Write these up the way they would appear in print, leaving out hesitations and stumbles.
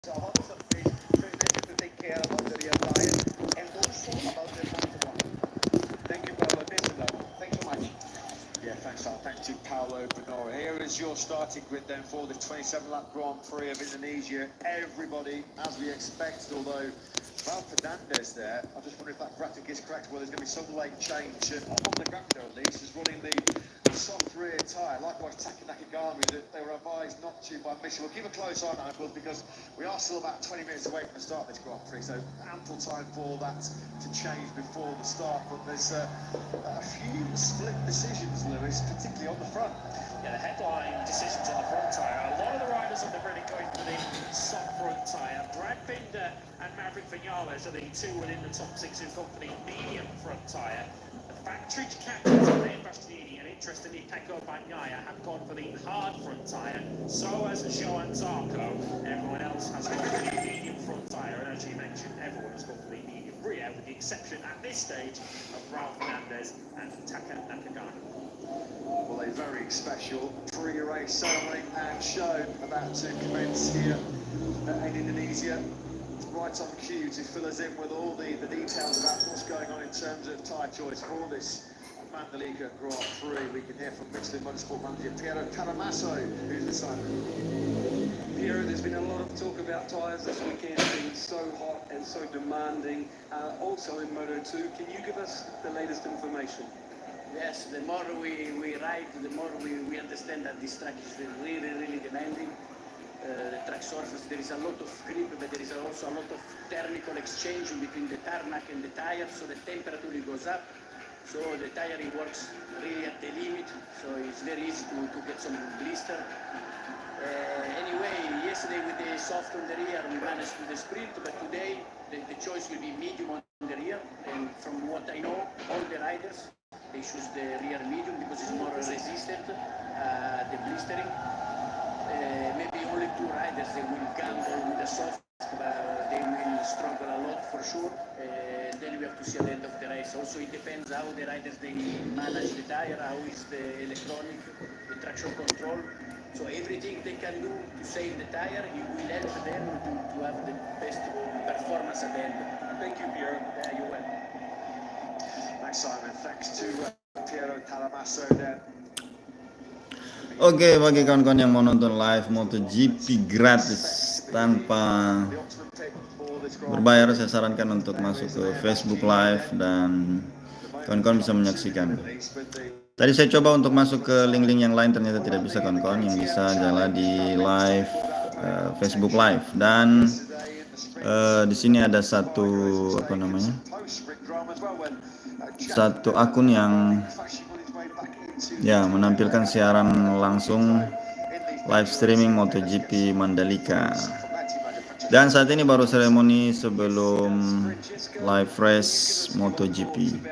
Sahabat is privileged to take care about the real client and also about the one-to-one. Thank you, Paolo. Thanks so much. Yeah, thanks, Al. Thanks to Paolo Benora. Here is your starting grid then for the 27-lap Grand Prix of Indonesia. Everybody, as we expected, although Val Fernandez there, I just wonder if that graphic is correct, well, there's going to be some late change. On the graphic, at least, is running the soft rear tyre. Likewise, Taka Nakagami, that they were advised not to by mission. We'll keep a close eye on that, because we are still about 20 minutes away from the start of this Grand Prix, so ample time for that to change before the start. But there's a few split decisions, Lewis, particularly on the front. Yeah, the headline decisions on the front tyre. A lot of the riders on the grid are going for the soft front tyre. Brad Binder and Maverick Vinales are the two within the top six who've gone for the medium front tyre. The factory captains of the Bastianini and interestingly Pecco Bagnaia have gone for the hard front tyre. So has Johan Zarco. Everyone else has gone for the medium front tyre. And as you mentioned, everyone has gone for the medium rear, with the exception at this stage of Ralph Fernandez and Taka Nakagami. Well, a very special pre-race ceremony and show about to commence here in Indonesia. Right on cue to fill us in with all the details about what's going on in terms of tyre choice for this Mandalika Grand Prix. We can hear from Michelin Motorsport manager Piero Caramasso, who's decided. Piero, there's been a lot of talk about tyres this weekend being so hot and so demanding, also in Moto2. Can you give us the latest information? Yes, the more we ride, the more we understand that this track is really demanding. The track surface, there is a lot of grip, but there is also a lot of thermal exchange between the tarmac and the tire, so the temperature goes up. So the tire works really at the limit, so it's very easy to get some blister. Anyway, yesterday with the soft on the rear, we managed to the sprint, but today the choice will be medium on the rear. And from what I know, all the riders, they choose the rear medium because it's more resistant, the blistering. Maybe only two riders, they will gamble with the soft, but they will struggle a lot for sure. Then we have to see at the end of the race. Also, it depends how the riders they manage the tire, how is the electronic, the traction control. So everything they can do to save the tire, it will help them to have the best performance at the end. Thank you, Piero. Yeah, you're welcome. Thanks, Simon. Thanks to Piero Caramasso there. Oke, bagi kawan-kawan yang mau nonton live MotoGP gratis tanpa berbayar, saya sarankan untuk masuk ke Facebook Live dan kawan-kawan bisa menyaksikan. Tadi saya coba untuk masuk ke link-link yang lain, ternyata tidak bisa kawan-kawan. Yang bisa adalah di live Facebook Live, dan di sini ada satu satu akun yang ya menampilkan siaran langsung live streaming MotoGP Mandalika. Dan saat ini baru seremoni sebelum live race MotoGP.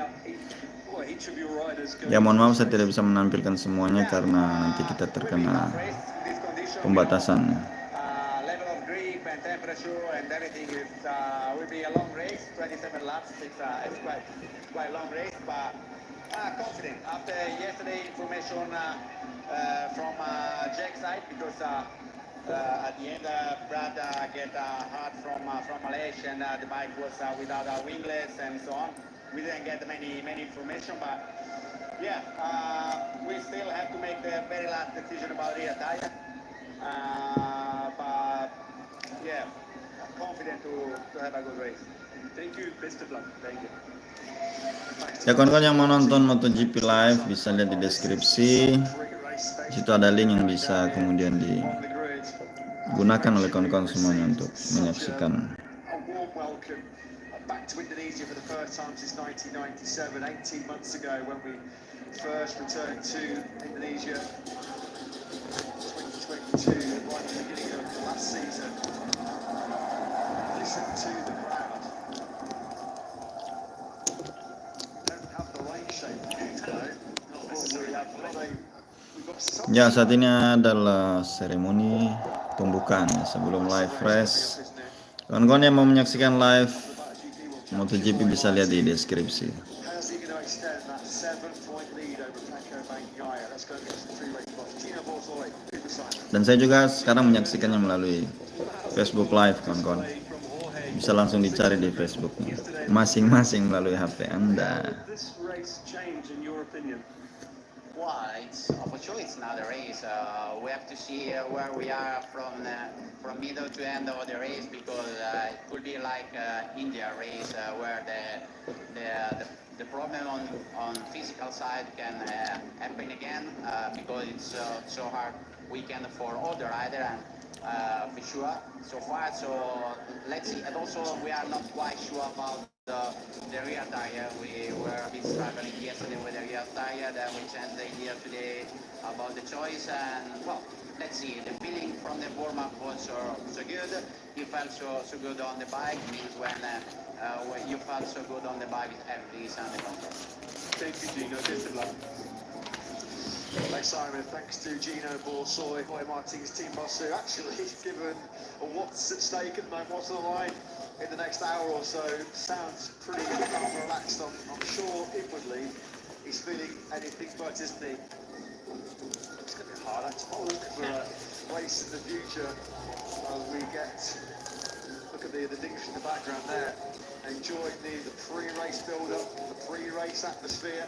Ya mohon maaf saya tidak bisa menampilkan semuanya karena nanti kita terkena pembatasan. Confident after yesterday information from Jack's side, because at the end Brad get hard from Malaysia, and the bike was without winglets and so on. We didn't get many information, but yeah, we still have to make the very last decision about rear tire. But yeah, confident to have a good race. Thank you, best of luck. Thank you. Ya kawan-kawan yang mau nonton MotoGP live bisa lihat di deskripsi. Di situ ada link yang bisa kemudian digunakan oleh kawan-kawan semuanya untuk menyaksikan. Back to Indonesia for the first time since 1997, 18 months ago when we first returned to Indonesia. 2022, right at the beginning of the last season. Listen to the crowd. Ya, saat ini adalah seremoni pembukaan sebelum live race. Kawan-kawan yang mau menyaksikan live MotoGP bisa lihat di deskripsi. Dan saya juga sekarang menyaksikannya melalui Facebook Live kawan-kawan. Bisa langsung dicari di Facebooknya masing-masing melalui HP Anda. Well, for sure it's not a race. We have to see where we are from middle to end of the race, because it could be like India race where the problem on physical side can happen again, because it's so hard weekend for all the rider, and for sure so far. So let's see. And also we are not quite sure about the rear tire. We were a bit struggling yesterday with the rear tire, then we changed the idea today about the choice, and well, let's see. The feeling from the warm-up was so good. You felt so good on the bike, means when you felt so good on the bike, everything is under control. Thank you, Gino. Best of luck. Thanks, Simon. Thanks to Gino Borsoy, Hoy Martin's team boss, who actually given what's at stake at the moment, what's on the line in the next hour or so. Sounds pretty relaxed. I'm sure inwardly he's feeling anything but, isn't he? It's going to be hard, actually. For a race in the future as we get. Look at the dish in the background there. Enjoying the pre-race build-up, the pre-race atmosphere.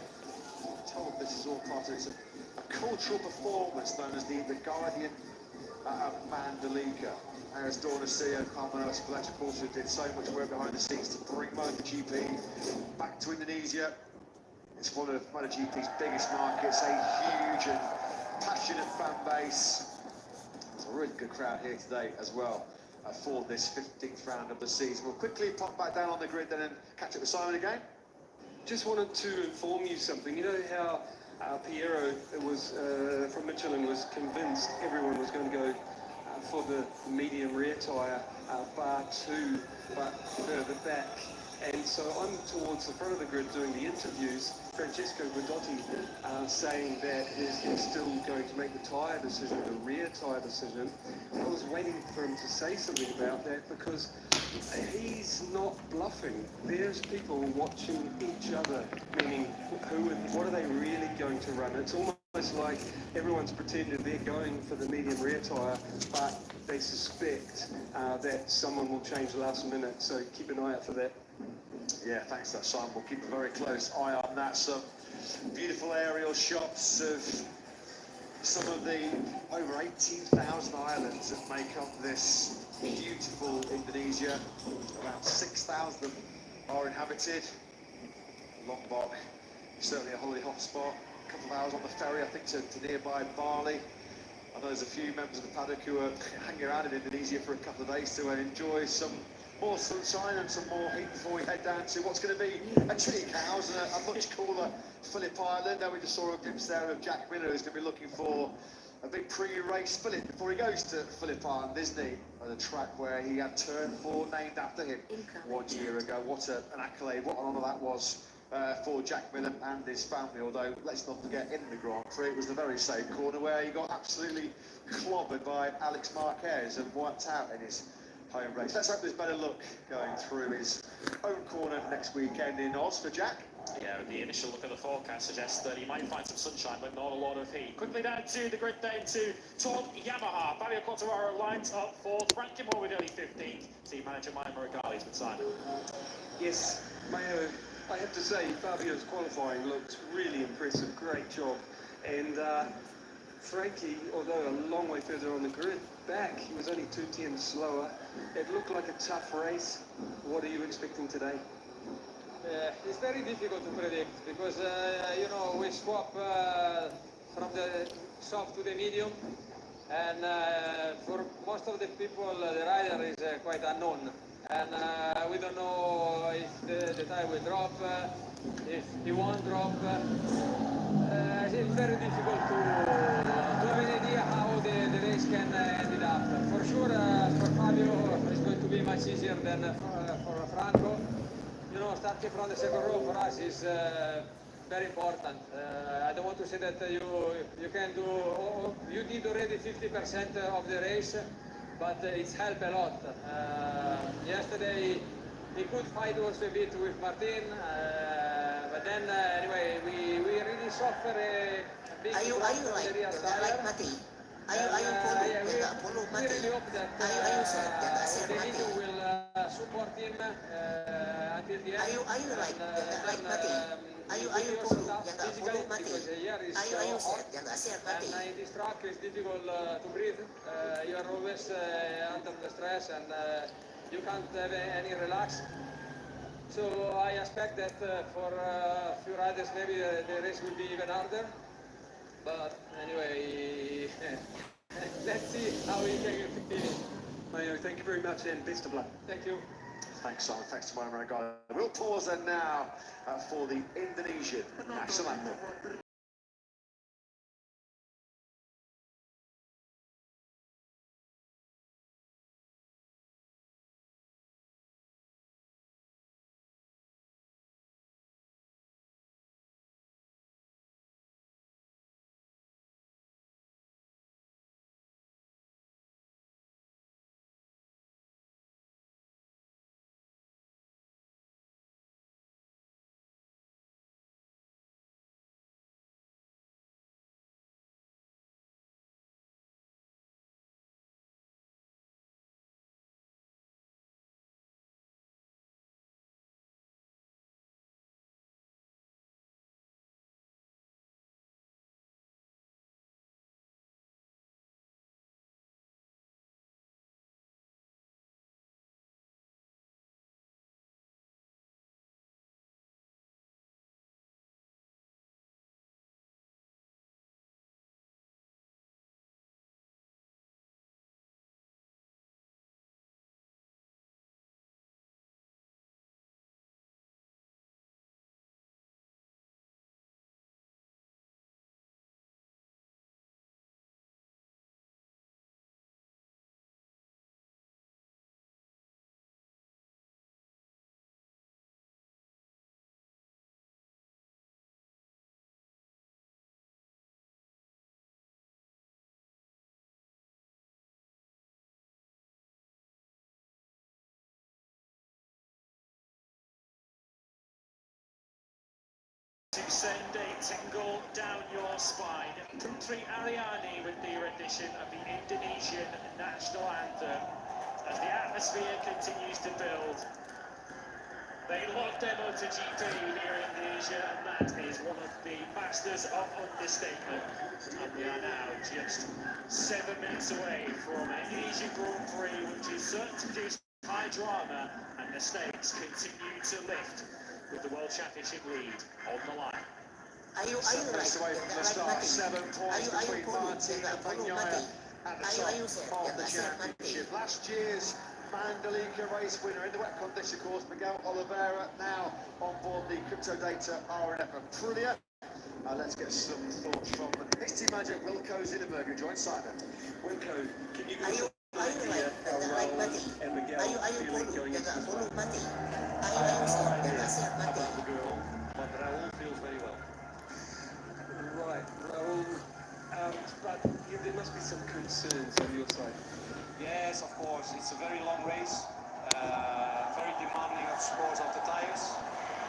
I'm told this is all part of a cultural performance known as the Guardian of Mandalika. As Donna CEO, Carmenos Electricals, who did so much work behind the scenes to bring MotoGP back to Indonesia. It's one of MotoGP's biggest markets, a huge and passionate fan base. It's a really good crowd here today as well for this 15th round of the season. We'll quickly pop back down on the grid then and catch up with Simon again. Just wanted to inform you something. You know how Piero was from Michelin was convinced everyone was going to go for the medium rear tyre, bar 2, but further back. And so I'm towards the front of the grid doing the interviews. Francesco Guidotti saying that he's still going to make the tyre decision, the rear tyre decision. I was waiting for him to say something about that, because he's not bluffing. There's people watching each other, meaning what are they really going to run? It's almost like everyone's pretending they're going for the medium rear tyre, but they suspect that someone will change last minute, so keep an eye out for that. Yeah, thanks for that, Simon. We'll keep a very close eye on that. Some beautiful aerial shots of some of the over 18,000 islands that make up this beautiful Indonesia. Around 6,000 of them are inhabited. Lombok, certainly a holiday hotspot. A couple of hours on the ferry, I think, to nearby Bali. I know there's a few members of the paddock who are hanging around in Indonesia for a couple of days to enjoy some more sunshine and some more heat before we head down to what's going to be a chilly cows and a much cooler Phillip Island. Now we just saw a glimpse there of Jack Miller, who's going to be looking for a big pre-race Phillip before he goes to Phillip Island, isn't he? On the track where he had Turn 4 named after him 1 year ago. What an accolade, what an honour that was for Jack Miller and his family. Although, let's not forget, in the Grand Prix, it was the very same corner where he got absolutely clobbered by Alex Marquez and wiped out in his home race. Let's hope there's better luck going through his own corner next weekend in Oz for Jack. Yeah, the initial look at the forecast suggests that he might find some sunshine, but not a lot of heat. Quickly down to the grid then to Todd Yamaha. Fabio Quartararo lines up fourth. Frank Moore with early 15th. Team manager Maya Morigali's with Simon. Yes, Mayo, I have to say, Fabio's qualifying looked really impressive. Great job. And Frankie, although a long way further on the grid, back, he was only 2 tenths slower. It looked like a tough race. What are you expecting today? It's very difficult to predict because, you know, we swap from the soft to the medium, and for most of the people, the rider is quite unknown. And we don't know if the tire will drop, if he won't drop. It's very difficult to have an idea how the race can end up. For sure, for Fabio, it's going to be much easier than for Franco. You know, starting from the second row for us is very important. I don't want to say that you can do, you did already 50% of the race, but it's helped a lot. Yesterday, he could fight also a bit with Martin, but then anyway, we really suffer a big Are you like Martin? We really hope that the media will support him until the end. He also tough physically because the air is so hot, and in this track it's difficult to breathe. You are always under the stress, and you can't have any relax. So I expect that for a few riders maybe the race will be even harder. But anyway, let's see how we can finish. Mayo, thank you very much and best of luck. Thank you. Thanks, Simon. Thanks to my guy. We'll pause then now for the Indonesian national anthem. To send a tingle down your spine. Country Ariani with the rendition of the Indonesian national anthem as the atmosphere continues to build. They love their MotoGP here in Indonesia, and that is one of the masters of understatement. And we are now just 7 minutes away from an Indonesia Grand Prix, which is certain to produce high drama, and the stakes continue to lift with the World Championship lead on the line. 7 minutes away from the start, 7 points between Martin and Bagnaia at the top of the championship. Last year's Mandalika race winner in the wet condition course, Miguel Oliveira, now on board the Crypto Data RNF Aprilia. Let's get some thoughts from Misty Magic Wilco Zinneberg, who joins Simon. Wilco, can you give us how Raul and Miguel feeling going into this one? I have no idea about the girl, but Raul feels very well. Right, Raul, but there must be some concerns on your side. Yes, of course. It's a very long race, very demanding of scores of the tires.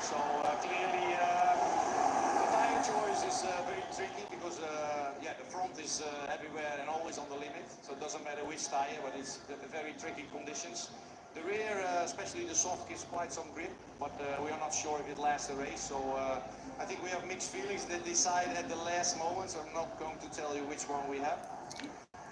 So clearly the tire choice is very tricky because the front is everywhere and always on the limit. So it doesn't matter which tire, but it's very tricky conditions. The rear, especially the soft, gives quite some grip, but we are not sure if it lasts the race. So I think we have mixed feelings. They decide at the last moment, so I'm not going to tell you which one we have.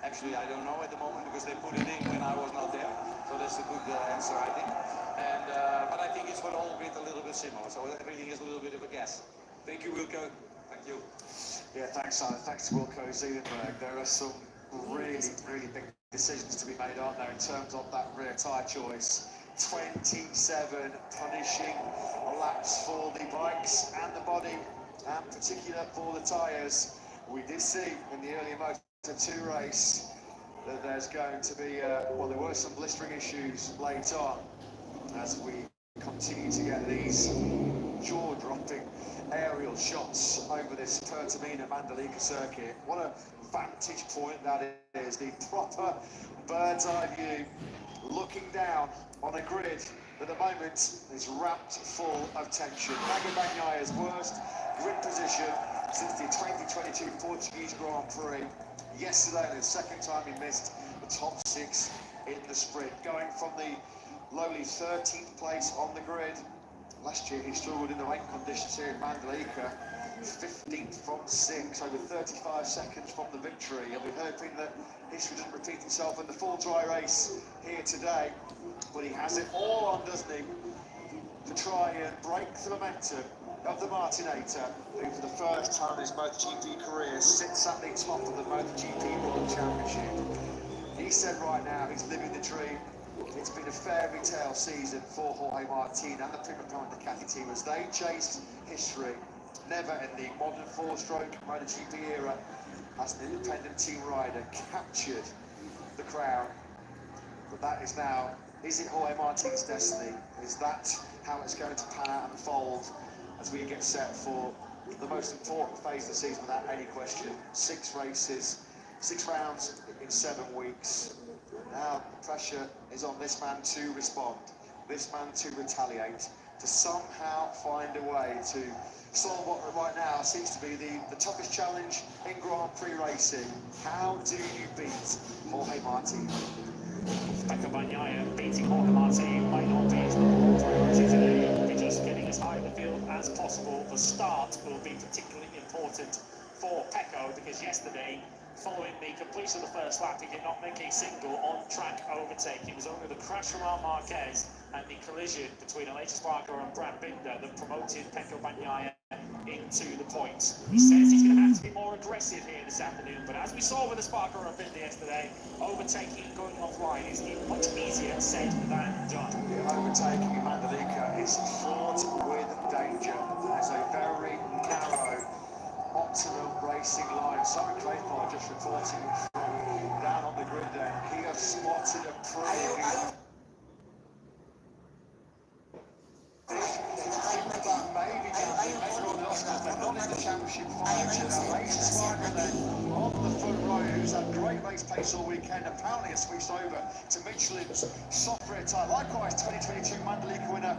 Actually, I don't know at the moment because they put it in when I was not there. So that's a good answer, I think. And but I think it's for the whole grid a little bit similar. So everything is a little bit of a guess. Thank you, Wilco. Thank you. Yeah, thanks, Simon. Thanks to Wilco Zinneberg. There are some really, really big decisions to be made, aren't there, in terms of that rear tyre choice. 27 punishing laps for the bikes and the body, and particular for the tyres. We did see in the earlier Moto2 race that there's going to be, well, there were some blistering issues late on as we continue to get these jaw-dropping aerial shots over this Pertamina Mandalika circuit. What a vantage point that is, the proper bird's eye view looking down on a grid that at the moment is wrapped full of tension. Bagnaya's worst grid position since the 2022 Portuguese Grand Prix. Yesterday, the second time he missed the top 6 in the sprint, going from the lowly 13th place on the grid. Last year he struggled in the rain conditions here in Mandalika, 15th from 6, over 35 seconds from the victory, and we're hoping that history doesn't repeat itself in the full dry race here today. But he has it all on, doesn't he, to try and break the momentum of the Martinator, who for the first time in his MotoGP career sits at the top of the MotoGP World Championship. He said right now he's living the dream. It's been a fairy tale season for Jorge Martin and the Beberapa team as they chased history. Never in the modern 4-stroke MotoGP era as an independent team rider captured the crown. But that is now, is it Jorge Martin's destiny? Is that how it's going to pan out and unfold as we get set for the most important phase of the season without any question? 6 races, 6 rounds in 7 weeks. Now the pressure is on this man to respond, this man to retaliate, to somehow find a way to solve what right now seems to be the toughest challenge in Grand Prix racing. How do you beat Jorge Martin? Bagnaia beating Jorge Martin might not be his number one priority today. It will be just getting as high in the field as possible. The start will be particularly important for Pecco because yesterday, following the completion of the first lap, he did not make a single on-track overtake. It was only the crash from Marquez and the collision between Aleix Espargaro and Brad Binder that promoted Pecco Bagnaia into the points. He says he's going to have to be more aggressive here this afternoon, but as we saw with Espargaro and Binder yesterday, overtaking and going offline is much easier said than done. The overtaking in Mandalika is fraught with danger. There's a very narrow optimum racing line. Simon Claypole just reporting from down on the grid there. He has spotted a pretty not in the championship fight. Aleix Espargaro then on the front row, who's had great race pace all weekend, apparently has switched over to Michelin's soft rear tyre. Likewise, 2022 Mandalika winner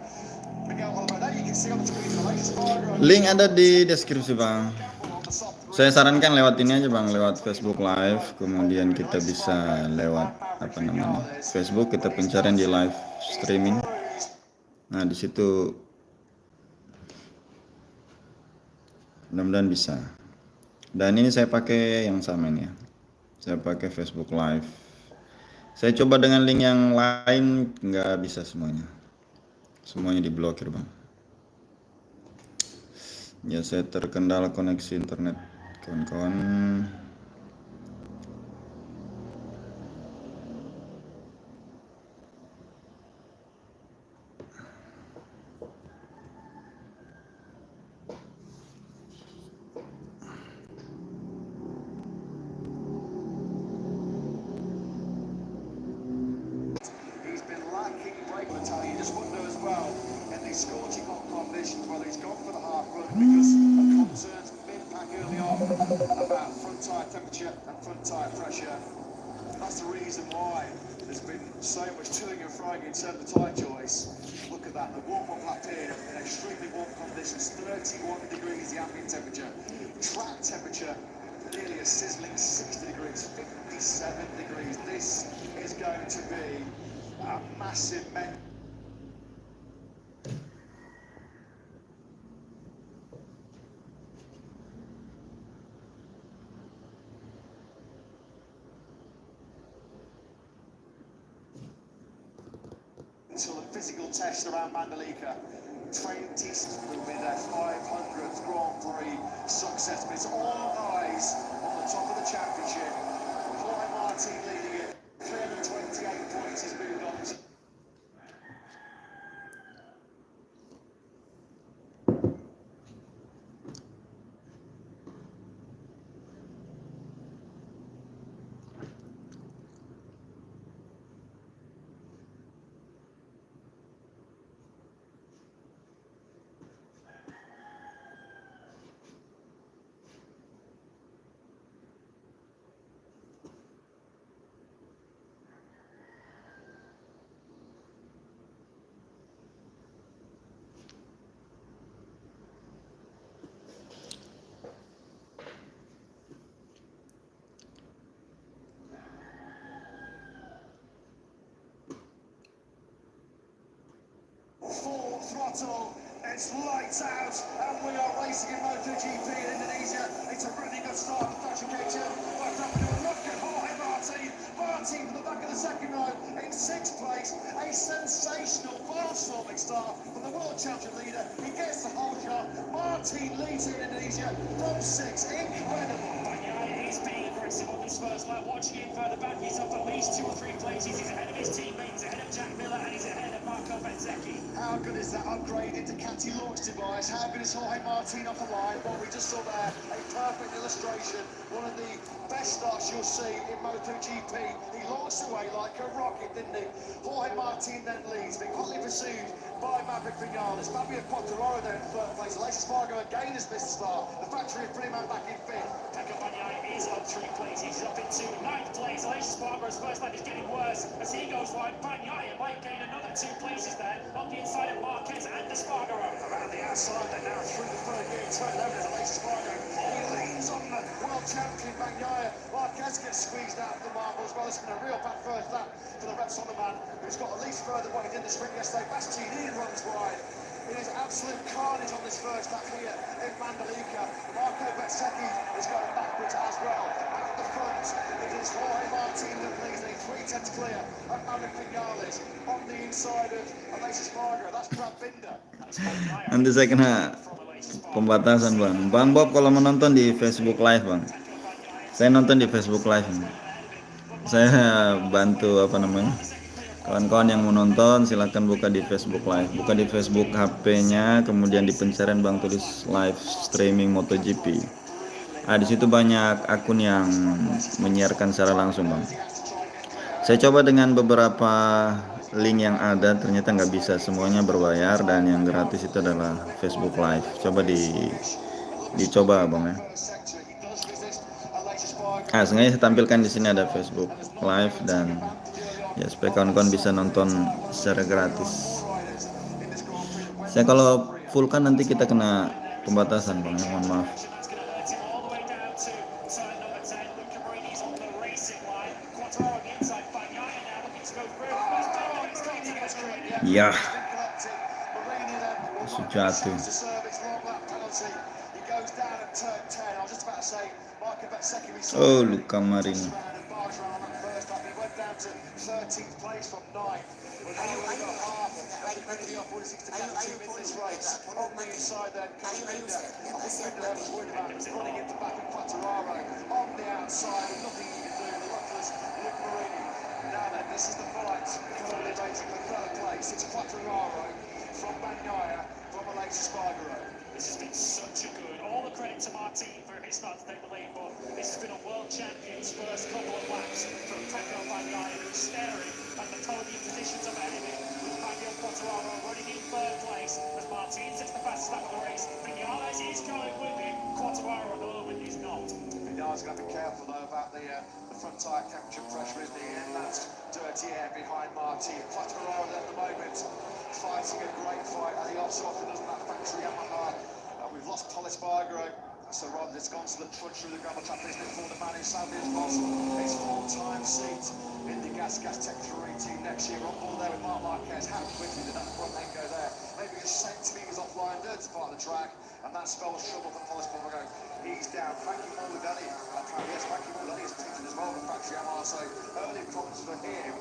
Miguel Oliveira. You can see on the tweet Aleix Espargaro. Link ada di deskripsi bang. Saya sarankan lewat ini aja bang, lewat Facebook Live, kemudian kita bisa lewat apa namanya Facebook, kita pencarian di live streaming. Nah di situ mudah-mudahan bisa. Dan ini saya pakai yang sama ini ya. Saya pakai Facebook Live. Saya coba dengan link yang lain nggak bisa semuanya. Semuanya diblokir bang. Ya saya terkendala koneksi internet kawan-kawan. Scorching hot conditions, whether he's gone for the half run because of concerns mid-pack early on about front tyre temperature and front tyre pressure. That's the reason why there's been so much toing and froing in terms of tyre choice. Look at that, the warm-up lap here in extremely warm conditions, 31 degrees the ambient temperature. Track temperature nearly a sizzling 60 degrees, 57 degrees. This is going to be a massive until the physical test around Mandalika. 20th will be their 500th Grand Prix success, but it's all eyes on the top of the championship. Jorge Martin leading it, 328 points has moved on to throttle. It's lights out, and we are racing in MotoGP in Indonesia. It's a really good start for Fabrication. But up to a look at Jorge Martin. Martin from the back of the second row in sixth place. A sensational, fast-forming start from the world champion leader. He gets the whole shot. Martin leads in Indonesia from six. Incredible. He's being aggressive on this first lap. Watching him further back, he's up at least 2 or 3 places. He's ahead of his teammates, ahead of Jack Miller, and he's ahead of Marco Bezzecchi. How good is that upgraded Ducati launch device? How good is Jorge Martin off the line? What we just saw there, a perfect illustration. One of the best starts you'll see in MotoGP. He launched away like a rocket, didn't he? Jorge Martin then leads, being hotly pursued by Maverick Vinales. Fabio Quartararo there in third place. Alexis Spargo again has missed the start. The factory of Freeman back in fifth. Pecco Bagnaia is up 3 places. He's up into 9th place. Alexis Spargo's first lap is getting worse as he goes wide. Bagnaia might gain another 2 places there on the inside of Marquez and Espargaro. Around the outside, they're now through the third gear turn. There is Alexis Spargo. He leans on the world champion Bagnaia. Marquez gets squeezed out of the marble as well. It's been a real bad first lap for the Repsol man, who's got at least further what he did in the sprint yesterday. Bastianini runs wide. It is absolute carnage on this first lap here in Mandalika. Marco Bezzecchi is going backwards as well. At the front, it is Jorge Martin that leads the 3/10 clear of Maverick Vinales. On the inside of Alexis Spargo, that's Brad Binder. Nanti saya kena pembatasan bang. Bang Bob kalau menonton di Facebook Live bang. Saya nonton di Facebook Live. Saya bantu kawan-kawan yang mau nonton silahkan buka di Facebook Live. Buka di Facebook HP-nya, kemudian di pencarian bang tulis live streaming MotoGP. Di situ banyak akun yang menyiarkan secara langsung bang. Saya coba dengan beberapa link yang ada, ternyata nggak bisa, semuanya berbayar, dan yang gratis itu adalah Facebook Live. Coba dicoba bang ya. Sengaja saya tampilkan di sini ada Facebook Live dan ya supaya kawan-kawan bisa nonton secara gratis. Saya kalau full kan nanti kita kena pembatasan bang, mohon maaf. Ya, jatuh. Oh, luka Marini. This is the fight for third place. It's Quartararo from Bagnaia from Alexis Spargo. This has been such a good. All the credit to Martin for his start to take the lead, but this has been a world champion's first couple of laps from Pecco Bagnaia, who's staring at the podium positions of enemy, with Fabio Quartararo running in third place as Martin sits the fastest lap of the race. Vinales is going with him. Quartararo at the moment is not. Vinales going to be careful though about the front tyre temperature pressure, isn't he? And that's dirty air behind Martin. Quartararo at the moment fighting a great fight, and he also often doesn't have factory Yamaha. We've lost Spargo, so rather it's gone to the trudge through the gravel trap, isn't it, for the man who sadly has lost his full-time seat in the Gas Tech 3 team next year. On board there with Marc Marquez. How quickly did that front end go there? Maybe just centimetres offline, dirty part of the track, and that spells trouble for Spargo. He's down. Frankie Mulladani. Yes, Frankie Mulladani is teaching as well for factory Yamaha, so early problems for him.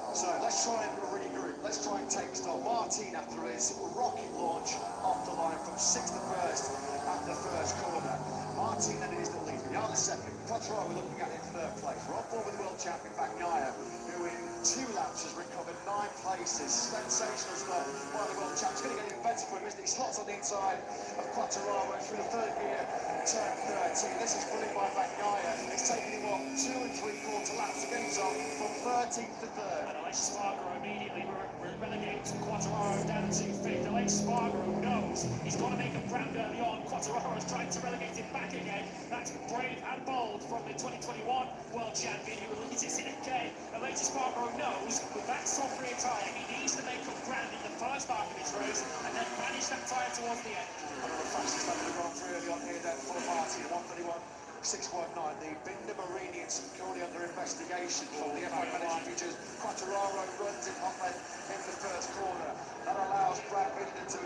So let's try and regroup. Let's try and take stock. Martin, after his rocket launch off the line from 6th to 1st at the first corner. Martin then is the lead. Vinales second. Quartararo we're looking at in third place. We're on board with world champion Bagnaia, who in 2 laps has recovered 9 places. Sensational stuff by the world champ. It's going to get even better for him, isn't it? He slots on the inside of Quartararo through the third gear, turn 13. This is brilliant by Bagnaia. It's taking him 2 3/4 laps to get himself from 13th to 3rd. And Alexis Spargo immediately relegates Quartararo down to 5th. Alexis Spargo knows he's got to make a ground early on. Quartararo is trying to relegate him back again. That's brave and bold from the 2021 world champion who releases in K. Alexis Spargo knows with that soft rear tyre he needs to make up ground in the first half of his race and then manage that tyre towards the end. One of the fastest lap of the Grand Prix early on here then for Martin, 1:31.619. The Binder Marini and currently under investigation from the FI Management Features. Quartararo runs in hot lead in the first corner. That allows Brad Binder to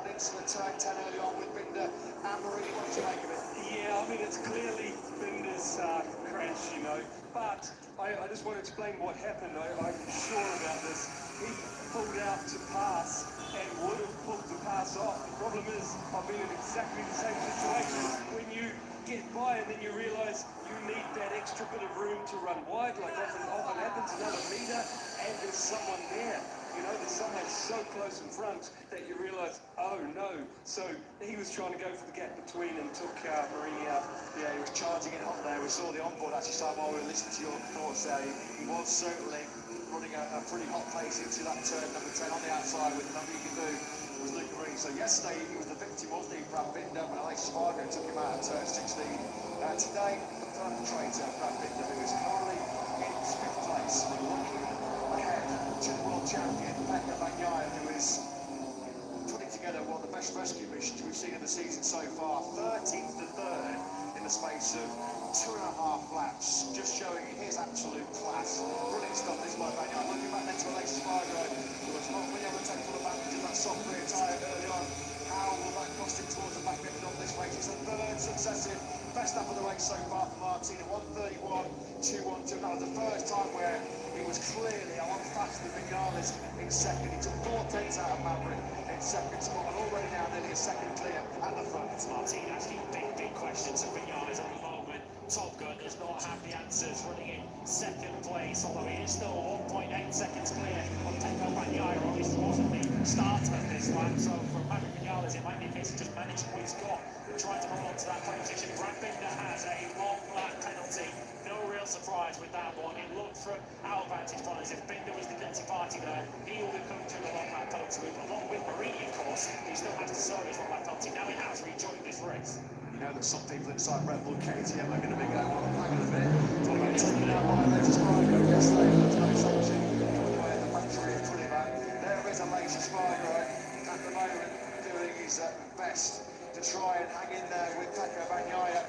run into the turn 10 early on with Binder and Marie. What do you make of it? Yeah, I mean, it's clearly Binder's crash, you know, but I just want to explain what happened. I'm sure about this. He pulled out to pass and would have pulled the pass off. The problem is, I've been in exactly the same situation. When you get by and then you realise you need that extra bit of room to run wide, like often happens, another metre, and there's someone there. You know, there's someone so close in front that you realise, oh no. So he was trying to go for the gap between and took Marini out. Yeah, he was charging it hot there. We saw the onboard actually start while we were listening to your thoughts there. He was certainly running a pretty hot pace into that turn number 10 on the outside with the number you can do was Luke Marini. So yesterday he was the victim, wasn't he, Brad Binder, when Alex Spargo took him out at turn 16. Today, the perpetrator, Brad Binder, who is currently in 5th place, looking ahead to the world champion, Pekka Bagnaia, who is putting together one of the best rescue missions we've seen in the season so far. 13th to 3rd in the space of 2.5 laps, just showing his absolute class. Brilliant stuff this by Bagnaia. Looking back then to Alex Spargo, who was not really able to take full advantage of that soft rear tyre early on. How will that cost him towards the back end of this race? It's the 3rd successive best lap of the race so far for Martin at 1:31.212. That was the first time where he was clearly a lot faster than Vinales in second. He took 4 tenths out of Maverick in second spot, and already now nearly a second clear at the front. Martin asking big questions of Vinales at the moment. Top Gun does not have the answers, running in second place, although he is still 1.8 seconds clear of Pekka Bagnaia, or at least wasn't the starter of this lap. So for Maverick Vinales, it might be a case of just managing what he's got and trying to hold on to that pole position. Brad Binder has a long lap penalty. No real surprise with that one. It looked from our vantage point as if Binder was the guilty party there. He will be coming through the long lap penalty, along with Marini, of course. He still has to serve his long lap penalty. Now he has rejoined this race. You know that some people inside Red Bull KTM are going to be going, well, hang on a minute. Talking about taking out by Alexis Spargo yesterday, there's no sanction where the battery is putting back. There is Alexis Spargo at the moment doing his best to try and hang in there with Pekka Bagnaia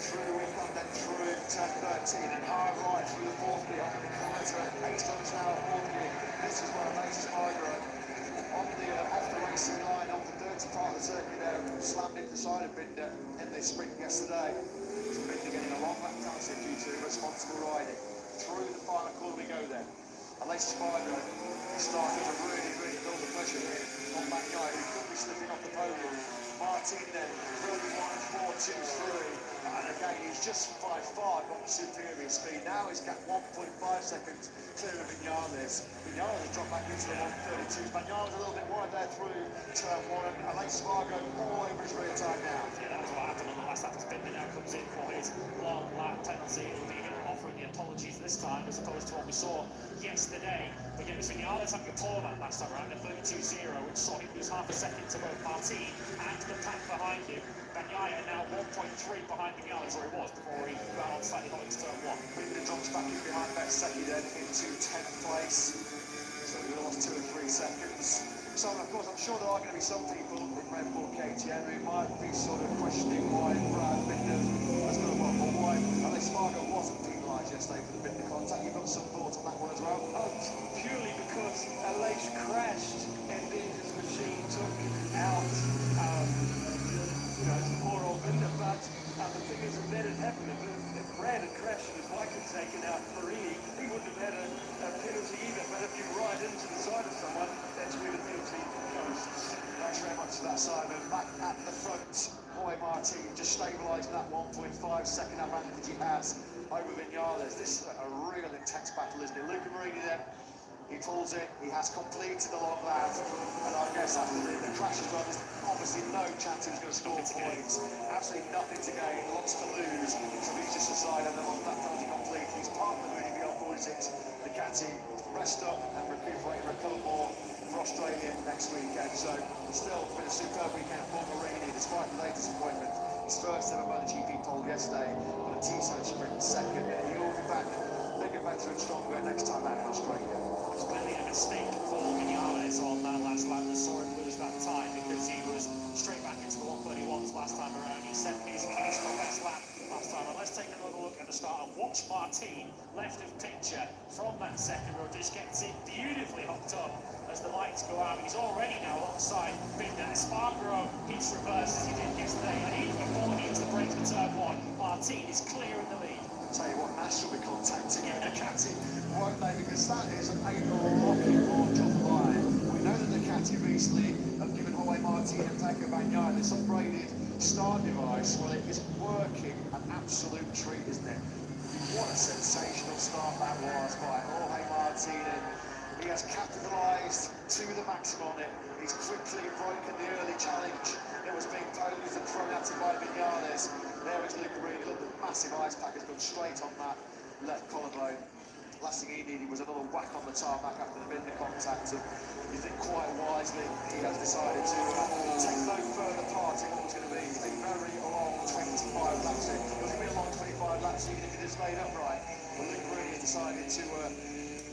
through the week and then through turn 13 and hard right through the 4th gear, the kilometre at 8 miles an hour 4th gear. This is where Alexis Spargo on the off the racing line, off the dirty part of the circuit there, slammed into the side of Binder in this sprint yesterday. So Binder getting a long lap penalty due to responsible riding. Through the final corner we go then. Alexis Spargo is starting to really build the pressure here on Bagnaia, who could be slipping off the podium. Martin then, 31.423. And again, he's just by far got the superior speed. Now he's got 1.5 seconds clear of Vinales. Vinales has dropped back into the 1:32. Bagnaia a little bit wide there through turn 1. And Alex Spargo all over his rear tyre now. Yeah, that was what happened on the last lap. Binder now comes in for his long lap penalty. He'll be offering the apologies this time as opposed to what we saw yesterday. But yeah, it was Vinales having a poor lap last time around, a 32.0, which saw him lose half a second to both Martin and the pack behind him. Bagnaia now 1.3 behind Vinales, where he was before he ran on slightly hot into turn 1. Binder drops back in behind Bezzecchi then into 10th place. So we lost 2 or 3 seconds. So of course I'm sure there are going to be some people in Red Bull KTM who might be sort of questioning why Brad Binder has got a one, or why Alex Spargo wasn't penalised yesterday for the Binder contact. You've got some thoughts on that one as well? Purely because Alex crashed and then his machine took out poor old Binder, but the thing is, if that had happened, if Brad had crashed and his bike had taken out Marini, he wouldn't have had a penalty either. But if you ride into the side of someone, that's where the penalty goes. Thanks very much for that, Simon. Back at the front, Jorge Martin just stabilising that 1.5 second advantage he has over Vinales. This is a real intense battle, isn't it? Luca Marini then, he pulls it, he has completed the long lap, and I guess after the crash as well, there's obviously no chance he was going to score points. Absolutely nothing to gain, lots to lose, so he's just decided the long lap penalty complete. He's parked the Marini opposite the Ducati, rest up and recuperate, recover more for Australia next weekend. So still been a superb weekend for Marini, despite the latest disappointment. His first ever MotoGP pole yesterday on a T-Zone sprint second, and he'll be back bigger, better and stronger next time out in Australia. It was clearly a mistake for Vinales on that last lap that saw him lose that time, because he was straight back into the 131s last time around. He set his case for best lap last time. And let's take another look at the start and watch Martin left of picture from that second row. Just gets it beautifully locked up as the lights go out. He's already now alongside Binder. Espargaro hits reverse as he did yesterday, and even before he hits the brakes for turn one, Martin is clear in the lead. Tell you what, Nash will be contacting Ducati, won't they? Because that is a rocket launch off line. We know that Ducati recently have given Jorge Martin and Pecco Bagnaia this upgraded start device. Well, it is working, an absolute treat, isn't it? What a sensational start that was by Jorge Martin. He has capitalised to the maximum on it. He's quickly broken the early challenge that was being posed and thrown at him by Vinales. There is Luca Marini, the massive ice pack has gone straight on that left collarbone. Last thing he needed was another whack on the tarmac after the Binder contact, and you think quite wisely he has decided to take no further part in what was going to be a very long 25 laps. It was going to be a long 25 laps even if it is laid upright. But Luca Marini decided to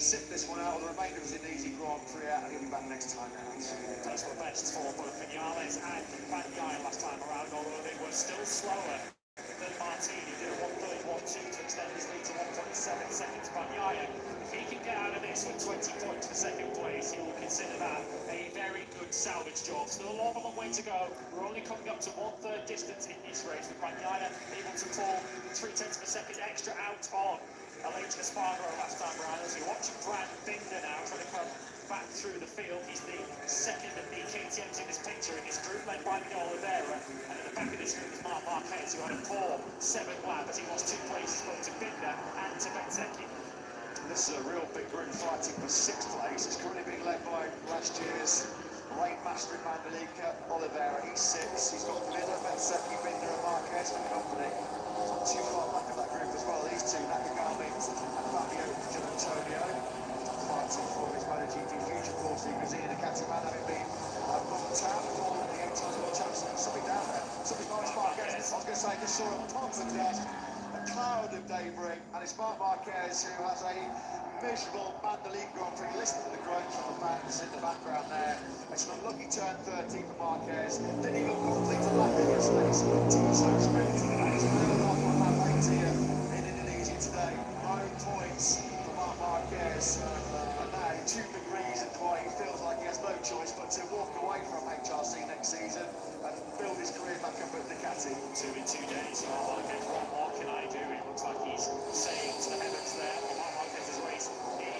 sit this one out. The remainder was an easy Grand Prix out, and he'll be back next time out. Personal best for both Vinales and Bagnaia last time around, although they were still slower than Martini. Did a 1:31.2 to extend his lead to 1.7 seconds. Bagnaia, if he can get out of this with 20 points for second place, he will consider that a very good salvage job. Still a long way to go. We're only coming up to 1/3 distance in this race, with Bagnaia able to pull 0.3 of a second extra out on Alex Espargaro last time around. As you're watching Brad Binder now trying to come back through the field. He's the second of the KTMs in this picture in this group, led by Miguel Oliveira, and at the back of this group is Marc Marquez, who had a poor 7th lap as he lost 2 places both to Binder and to Benzecchi. This is a real big group fighting for 6th place. It's currently being led by last year's late master in Mandalika, Oliveira. He's 6th. He's got Miller, Benzecchi, Binder and Marquez for company. Not too far back of that group as well. These two, Nakagami and Fabio Gianantonio, fighting for his MotoGP future course. You can see the Ducati man having been bumped out for the 8-time world champion. Something down there. Something nice, Marquez. I was going to say, just saw a pump of that. A cloud of debris, and it's Marc Marquez who has a miserable Mandalika Grand Prix. Listen to the groans from the fans in the background there. It's an unlucky turn 13 for Marquez. Didn't even complete a lap yesterday, so it's so sprint. He's moving off on that late here in Indonesia today. 9 points for Marc Marquez. And now 2 big reasons why he feels like he has no choice but to walk away from HRC next season and build his career back up at Ducati. 2 in 2 days. Marquez, what more can I do? It looks like he's saying to the heavens there. Marquez's race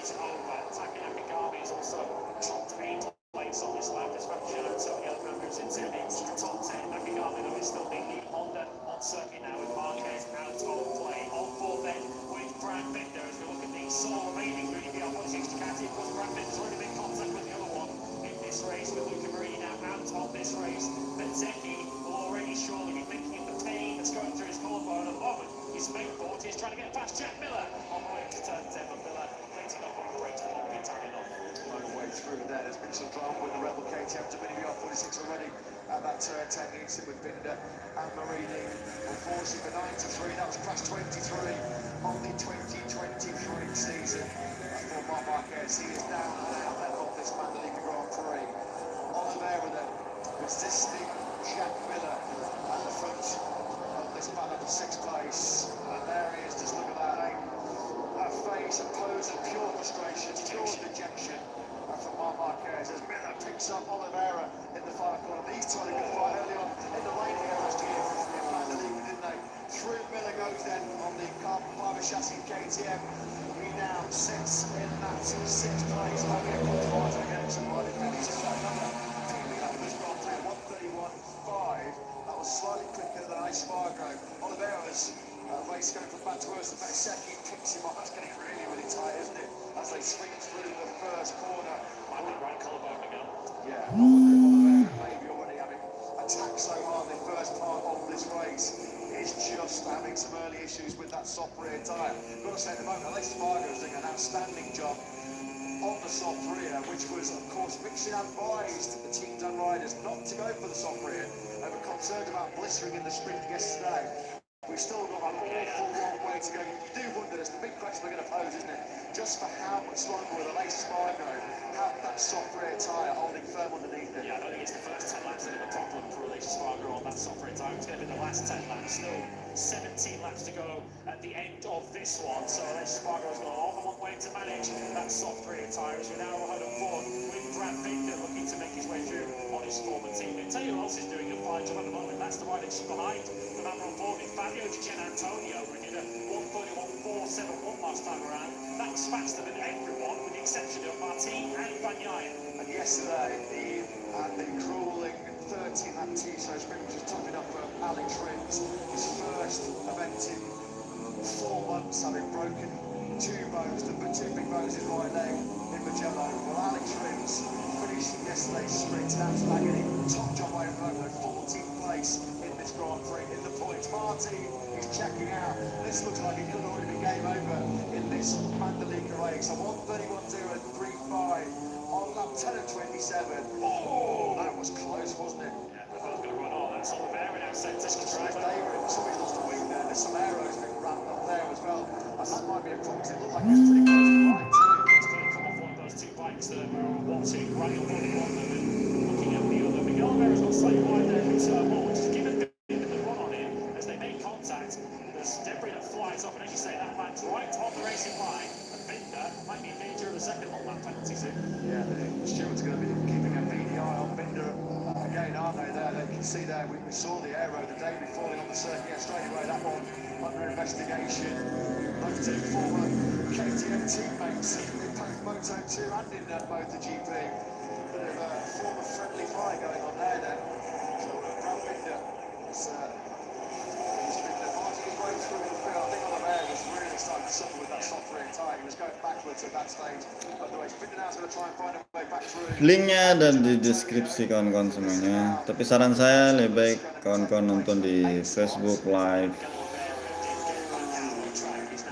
is over. Taki Nakagami is also topped 8 place on this lap. This back Gianantonio moves into the top 10. Nakagami, though, is still being lead Honda on circuit now with Marquez out of play. On board then with Brad Binder as we look at the sole remaining really beyond 160 Ducati. Of course, Brad Binder's already been in contact with the other one in this race, with Luca Marini now out of this race. Benzecchi will already surely be thinking of the pain that's going through his collarbone at the moment. His main board is trying to get past Jack Miller on the way to turn 10, but Miller waiting up on the brakes for long bit time enough. No way through there. There's been some drama with the Rebel KTM to Mini 46 already at that turn 10 meeting with Binder and Marini. Unfortunately for 93, that was past 23 on the 2023 season. For Marc Marquez, he is down and out then of this Mandalika Grand Prix. Oliveira then resisting Jack Miller at the front of this battle for 6th place. And there he is, just look at that, a face, a pose of pure frustration, pure dejection from Marc Marquez as Miller picks up Oliveira in the far corner. These two had a good fight early on in the lane here last year in Mandalika, didn't they? Through Miller goes then on the carbon fibre chassis KTM. He now sits in that 6th place, only a good fight against somebody finishes that number. Teaming up this Grand Prix, 1:31.5. That was slightly quicker than Espargaro. Oliveira's race going from bad to worse. The Benzecchi picks him up. That's getting really, really tight, isn't it? As they swing through the first corner. Might be right collarbone again. Yeah, Oliveira maybe already having attacked so hard in the first part of this race. He's just having some early issues with that soft rear tyre. I've got to say at the moment, Espargaro is doing an outstanding job on the soft rear, which was, of course, Michelin advised the teams and riders not to go for the soft rear. They were concerned about blistering in the sprint yesterday. We've still got an awful long way to go. You do wonder, there's the big question we're going to pose, isn't it? Just for how much longer will the Espargaro have that soft rear tyre holding firm underneath it? Yeah, I don't think it's the first 10 laps that are the problem for Espargaro on that soft rear tyre. It's going to be the last 10 laps. Still 17 laps to go at the end of this one. So Espargaro's got an awful long way to manage that soft rear tyre as we're now 104 his former teammate. Tell you who else is doing a fine job at the moment. That's the rider just behind the man on board, Fabio Di Gianantonio, who did a 1:31.471 last time around. That's faster than everyone, with the exception of Martin and Bagnaia. And yesterday, he had the crawling 13-lap T-shirt sprint, which was topping up for Alex Rins. His first event in 4 months, having broken 2 bones, the 2 big bones in his right leg in Magello. Well, Alex Rins finishing yesterday's sprint in absolute agony. Top job by Moto, 14th place in this Grand Prix in the points. Martin is checking out. This looks like it could already be game over in this Mandalika race. A 1:31.035 on lap 10 of 27. Oh, that was close, wasn't it? Yeah, they're both going to run on. That's all there in our centre. Somebody's lost a wing there. There's some arrows being rammed up there as well. And that might be a problem. It looked like it was pretty close to the right too. It's going to come off one of those 2 bikes that were watching right on one of them and looking at the other. Miguel Oliveira's got slightly wide there in turn 1, which has given the run on him as they make contact. There's debris that flies up, and as you say, that man's right on the racing line. And Binder might be in danger of the second on that penalty soon. Yeah, the stewards are going to be keeping a beady eye on Binder again, aren't they? There, they can see there. We saw the aero the day before on the circuit. Yeah, straight away that one under investigation. Those 2 former KTM teammates in both Moto 2 and in MotoGP. Bit of a form of friendly fire going on there then. So Brad Binder has been fighting his way through the field. I think Oliveira was really starting to suffer with that soft rear tyre. He was going backwards at that stage. But the way Binder now's going to try and find a way back through. Linknya ada di deskripsi kawan-kawan semuanya. Tapi saran saya lebih baik kawan-kawan nonton di Facebook Live.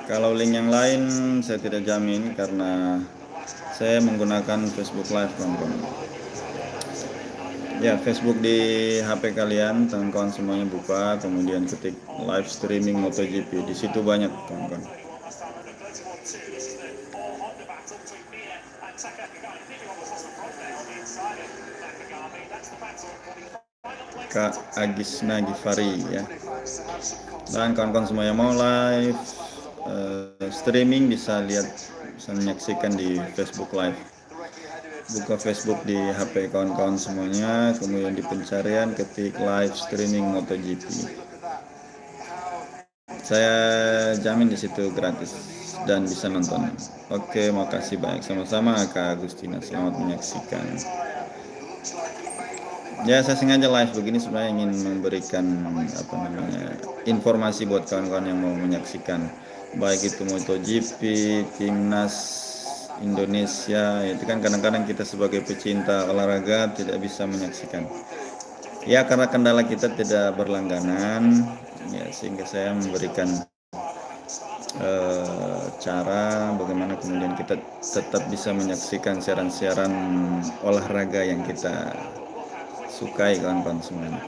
Kalau link yang lain saya tidak jamin karena saya menggunakan Facebook Live kawan-kawan. Ya, Facebook di HP kalian, kawan-kawan semuanya buka, kemudian ketik live streaming MotoGP. Di situ banyak kawan-kawan. Kak Agisna Givari ya. Dan kawan-kawan semua yang mau live streaming bisa menyaksikan di Facebook Live. Buka Facebook di HP kawan-kawan semuanya, kemudian di pencarian ketik live streaming MotoGP. Saya jamin di situ gratis dan bisa nonton. Oke, makasih banyak. Sama-sama Kak Agustina, selamat menyaksikan. Ya, saya sengaja live begini sebenarnya ingin memberikan informasi buat kawan-kawan yang mau menyaksikan, baik itu MotoGP, Timnas Indonesia. Itu kan kadang-kadang kita sebagai pecinta olahraga tidak bisa menyaksikan. Ya, karena kendala kita tidak berlangganan, ya sehingga saya memberikan cara bagaimana kemudian kita tetap bisa menyaksikan siaran-siaran olahraga yang kita sukai kawan-kawan semuanya.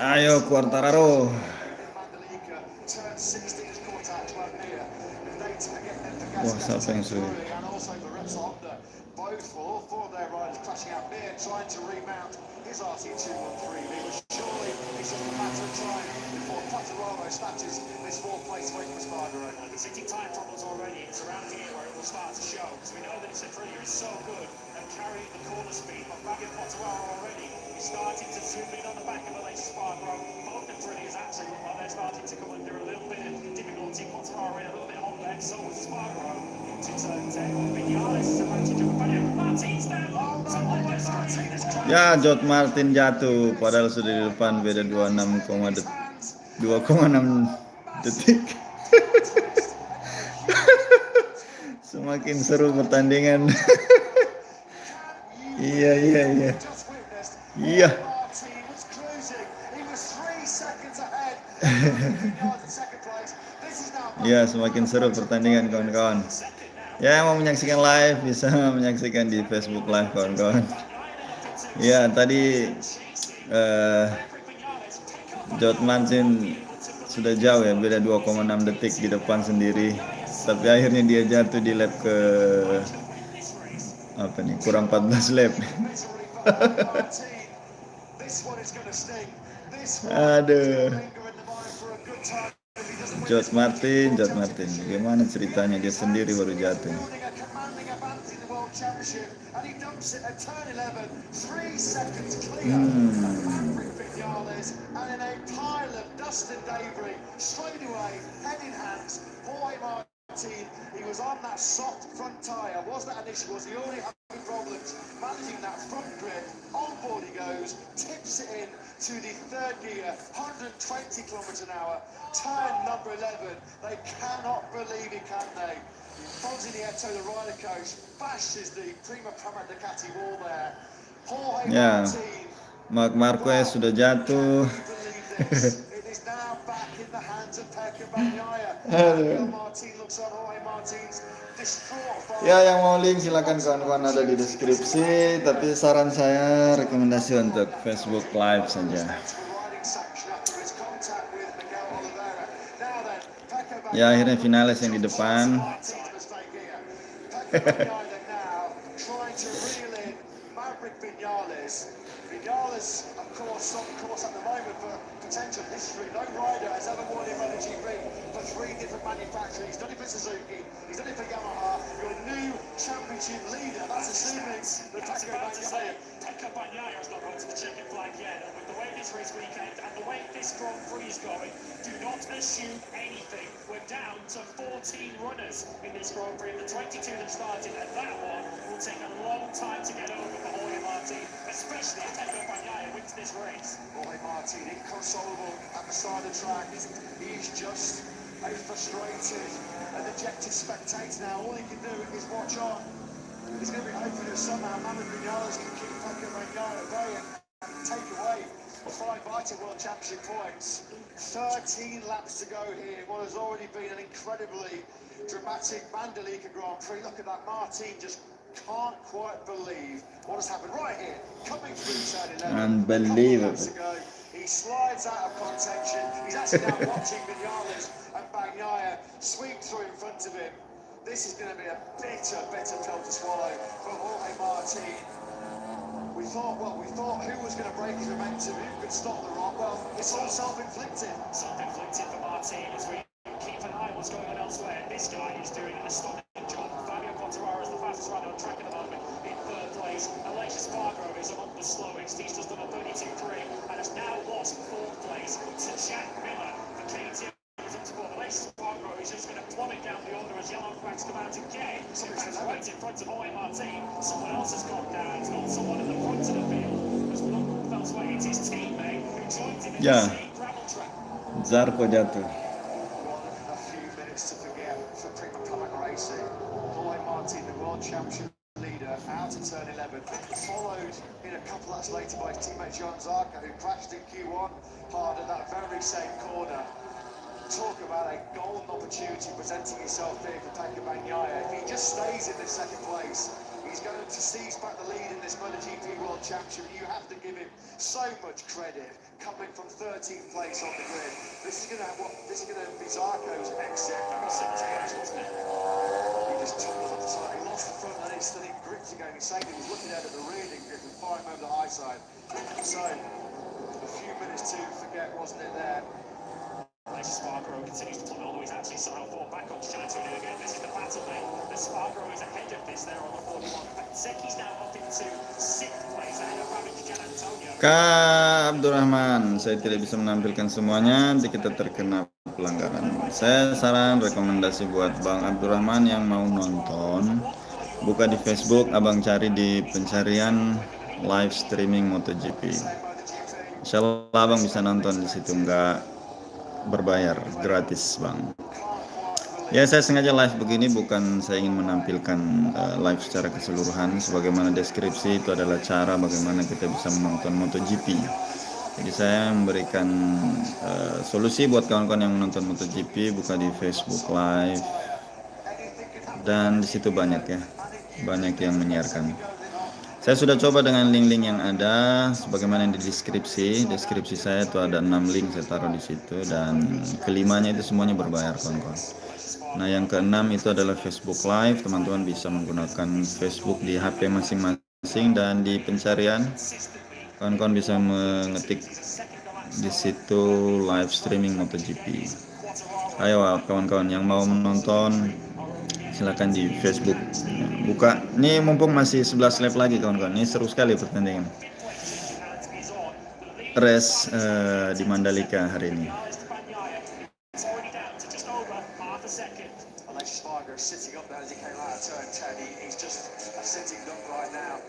Ayo Quartararo. Wah, siapa yang sulit? Starting to zoom in on the back of the latest Spargo. Both the Brilliants actually look like they're starting to come under a little bit of difficulty. Quartararo in a little bit on there, so with Spargo into turn 10. Vinales is about to jump back. Martin's there. Ya, George Martin jatuh padahal sudah di depan, beda 2,6 detik. Semakin seru pertandingan. Iya. Ya, semakin seru pertandingan kawan-kawan. Ya, yang mau menyaksikan live bisa menyaksikan di Facebook Live kawan-kawan. Ya, tadi George Martin sudah jauh ya, beda 2,6 detik di depan sendiri. Tapi akhirnya dia jatuh di lap ke apa nih, kurang 14 lap. Aduh. George Martin, gimana ceritanya, dia sendiri baru jatuh. He was on that soft front tyre. Was that an issue? Was he already having problems managing that front grip? On board he goes, tips it in to the third gear, 120 kilometers an hour. Turn number 11. They cannot believe it, can they? Fonzinietto, the rider coach, bashes the Prima Ducati wall there. Ya, Marc Marquez sudah jatuh. Ya, yang mau link silakan kawan-kawan, ada di deskripsi. Tapi saran saya rekomendasi untuk Facebook Live saja. Ya, akhirnya finalis yang di depan. Vinales, of course, on course at the moment for potential history. No rider has ever won a MotoGP for 3 different manufacturers. He's done it for Suzuki, he's done it for Yamaha. Your new championship leader, that's assuming the Pecco Bagnaio's not run to the checkered flag yet. And with the way this race weekend and the way this Grand Prix is going, do not assume anything. We're down to 14 runners in this Grand Prix, the 22 that started, and that one will take a long time to get over for Jorge Martin, especially if Pecco Bagnaia wins this race. Jorge Martin, inconsolable at the side of the track. He's just a frustrated and dejected spectator now. All he can do is watch on. He's going to be hoping that somehow Maverick Vinales can keep Pecco Bagnaia at bay and take away 5 vital World Championship points. 13 laps to go here. What has already been an incredibly dramatic Mandalika Grand Prix. Look at that, Martin just can't quite believe what has happened right here. Coming through turn 11. Unbelievable. He slides out of contention. He's actually now watching Vinales and Bagnaia sweep through in front of him. This is going to be a bitter pill to swallow for Jorge Martin. We thought who was going to break his momentum, who could stop the rock? Well, it's all self-inflicted. Self-inflicted for Martin as we keep an eye on what's going on elsewhere. This guy is doing an astonishing job. Fabio Quartararo is the fastest rider on track at the moment in 3rd place. Aleix Spargo is among the slowest. He's just done a 32.3 and has now lost 4th place to Jack Miller for KTM. Aleix Spargo is just going to plummet down the order as yellow flags come out again. Somebody's right in front of Jorge Martin. Someone else has gone down. It's not someone in the front of the field. There's one elsewhere. It's his teammate who joins him in the same gravel track. Zarco jatuh. A few minutes to forget for Prima Racing. Jorge Martin, the world championship leader, out of turn 11, followed in a couple laps later by his teammate John Zarco, who crashed in Q1 hard at that very same corner. Talk about a golden opportunity presenting itself here for Pecco Bagnaia. If he just stays in this 2nd place, he's going to seize back the lead in this MotoGP World Championship. You have to give him so much credit coming from 13th place on the grid. This is going to be Zarco's exit. He just tumbled off the side. He lost the front and he's still in grips again. He's saying he was looking out at the rearing grip and firing over the high side. So a few minutes to forget, wasn't it there? Aleix Spargo continues to plummet all the way. He's actually somehow fought back on Giannantonio again. This is the battle now. The Spargo is ahead of this there on the 41. Zeki's now up into 6th place ahead of Ravage Giannantonio. Kak Abdurrahman, saya tidak bisa menampilkan semuanya, nanti kita terkena pelanggaran. Saya saran rekomendasi buat Bang Abdurrahman yang mau nonton, buka di Facebook, abang cari di pencarian live streaming MotoGP. Insyaallah abang bisa nonton di situ, nggak berbayar, gratis bang. Ya, saya sengaja live begini bukan saya ingin menampilkan live secara keseluruhan. Sebagaimana deskripsi, itu adalah cara bagaimana kita bisa menonton MotoGP. Jadi saya memberikan solusi buat kawan-kawan yang menonton MotoGP, buka di Facebook Live, dan di situ banyak yang menyiarkan. Saya sudah coba dengan link-link yang ada, sebagaimana yang di deskripsi. Deskripsi saya itu ada 6 link saya taruh di situ, dan kelimanya itu semuanya berbayar, kawan-kawan. Nah, yang keenam itu adalah Facebook Live. Teman-teman bisa menggunakan Facebook di HP masing-masing, dan di pencarian kawan-kawan bisa mengetik di situ live streaming MotoGP. Ayo kawan-kawan yang mau menonton, silakan di Facebook buka. Ini mumpung masih 11 lap lagi, kawan-kawan. Ini seru sekali pertandingan race di Mandalika hari ini. Sitting up there as he came out of turn 10, he's just sitting up right now.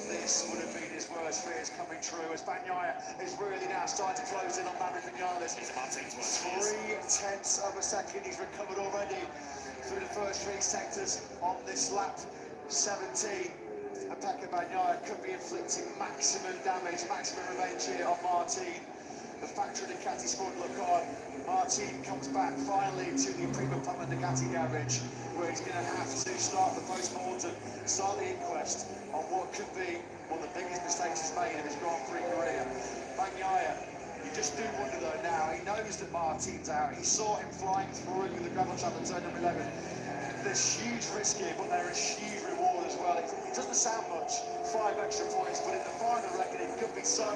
This would have been his worst fears coming true as Bagnaia is really now starting to close in on Maverick Vinales. 0.3 of a second he's recovered already through the first 3 sectors on this lap 17. And Bagnaia could be inflicting maximum damage, maximum revenge here on Martin. The factory Ducati squad look on. Martin comes back finally to the Beberapa Ducati garage, where he's going to have to start the post-mortem, start the inquest on what could be one of the biggest mistakes he's made in his Grand Prix career. Bagnaia, you just do wonder though now, he knows that Martin's out. He saw him flying through the gravel trap at turn number 11. There's huge risk here, but there is huge reward as well. It doesn't sound much, 5 extra points, but in the final record it could be so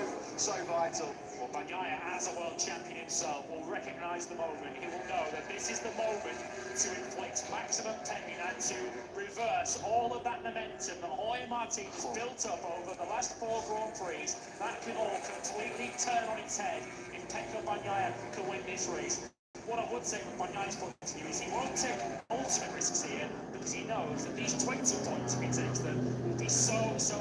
vital. Well, Bagnaia, as a world champion himself, will recognise the moment. He will know that this is the moment to inflict maximum pain and to reverse all of that momentum that Jorge Martin has built up over the last 4 Grand Prix. That can all completely turn on its head if Bagnaia can win this race. What I would say from Bagnaia's point of view is he won't take ultimate risks here, because he knows that these 20 points, if he takes them, will be so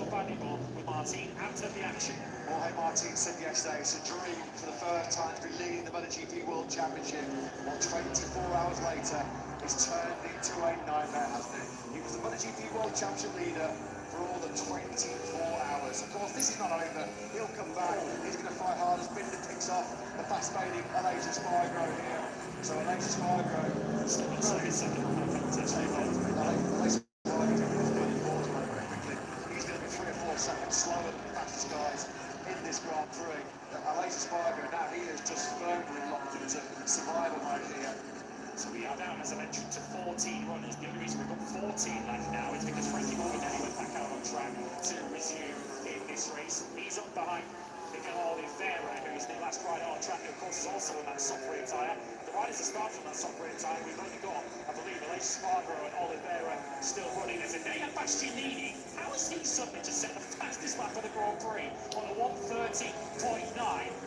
valuable with Martin after the action. Jorge Martin said yesterday it's a dream for the first time to be leading the MotoGP World Championship. Well, 24 hours later, it's turned into a nightmare, hasn't it? He was the MotoGP World Championship leader for all the 24 hours. Of course, this is not over. He'll come back. He's going to fight hard as Binder picks off the fast-fading Aleix Espargaro here. So Aleix Espargaro stepping inside his second half to take off. Aleix Espargaro very quickly. He's going to be 3 or 4 seconds slower than the fastest guys in this Grand Prix. Aleix Espargaro now, he is just firmly locked into survival mode here. So we are down, as I mentioned, to 14 runners. The only reason we've got 14 left now is because Frankie Morbidelli went back out on track to resume in this race. He's up behind Oliveira, who is the last rider on track, who of course is also in that software tyre. The riders that start from that software tyre, we've only got, I believe, Aleix Espargaro and Oliveira still running. There's a Dea Bastianini. How has he suddenly just set the fastest lap of the Grand Prix on a 1:30.9?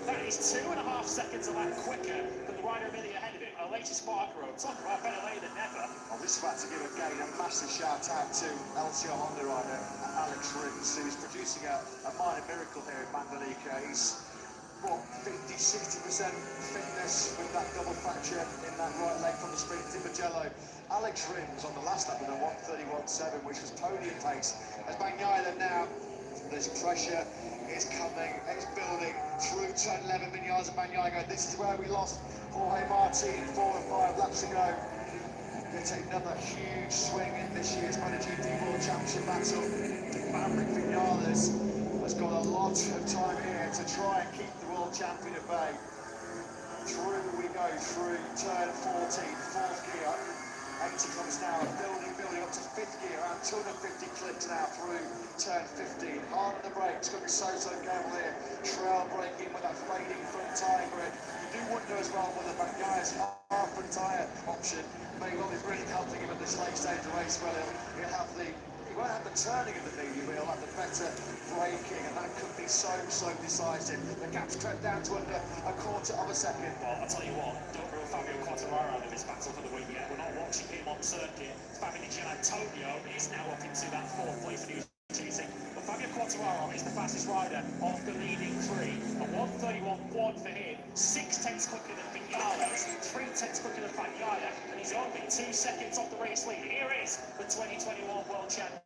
That is 2.5 seconds of lap quicker than the rider immediately ahead of him, Aleix Espargaro. Talk about better late than never. I'm just about to give again a massive shout out to LCR Honda rider Alex Rins, who's producing a minor miracle here in Mandalika. He's what, 50-60% fitness with that double fracture in that right leg from the sprint to Magello. Alex Rins on the last lap with a 1:31.7, which was podium pace. As Bagnaia then now, there's pressure, it's coming, it's building through turn 11. Vinales and Bagnaia go, this is where we lost Jorge Martin 4 and 5 laps ago. They take another huge swing in this year's MotoGP World Championship battle. Maverick Vinales has got a lot of time here to try and keep the world champion at bay. Through we go, through turn 14, 4th gear. 80 comes now, building up to 5th gear, around 250 clicks now through turn 15. Hard on the brakes, got to be so careful here. Trail braking with that fading front tyre grid. You do wonder as well whether Bagnaia's half front tyre option may well be really helping him at this late stage of the race. Well, he won't have the turning of the medium, he'll have the better braking, and that could be so decisive. The gap's crept down to under a 1/4 of a second. Well, I'll tell you what, don't rule Fabio Quartararo out of this battle for the win yet. We're not watching him on circuit. Fabio Di Giannantonio is now up into that 4th place that he was chasing. But Fabio Quartararo is the fastest rider of the leading 3. A 1:31.1 for him, 6/10 quicker than Vinales, 3/10 quicker than Bagnaia, and he's only 2 seconds off the race lead. Here is the 2021 world champion.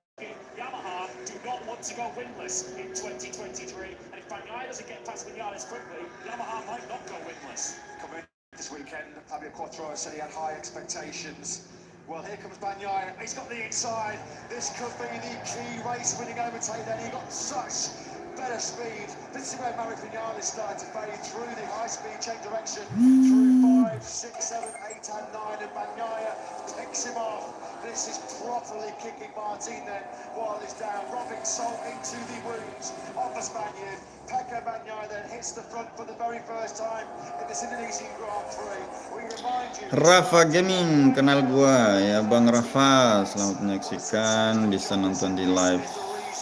Yamaha do not want to go winless in 2023, and if Bagnaia doesn't get past Vinales quickly, Yamaha might not go winless. Coming this weekend, Fabio Quartararo said he had high expectations Well, here comes Bagnaia. He's got the inside. This could be the key race-winning overtake. Then he got such better speed. This is where Maverick Vinales started to fade through the high-speed change direction through 5, 6, 7, 8, and 9, and Bagnaia picks him off. This is properly kicking Martin then while he's down, rubbing salt into the wounds of the Spaniard. Pecco Bagnaia then hits the front for the very first time in this Indonesian Grand Prix. We remind you... Rafa Gaming, kenal gua ya Bang Rafa. Selamat menyaksikan, bisa nonton di live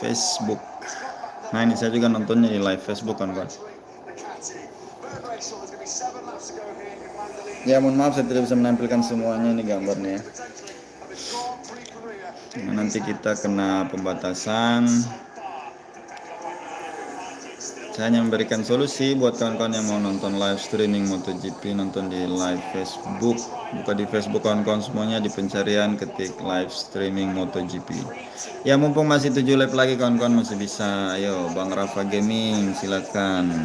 Facebook. Nah ini saya juga nontonnya di live Facebook kan Pak. Ya mohon maaf saya tidak bisa menampilkan semuanya ini gambarnya. Nah, nanti kita kena pembatasan. Saya hanya memberikan solusi buat kawan-kawan yang mau nonton live streaming MotoGP, nonton di live Facebook. Buka di Facebook kawan-kawan semuanya, di pencarian ketik live streaming MotoGP. Ya mumpung masih 7 lap lagi kawan-kawan masih bisa. Ayo Bang Rafa Gaming silakan.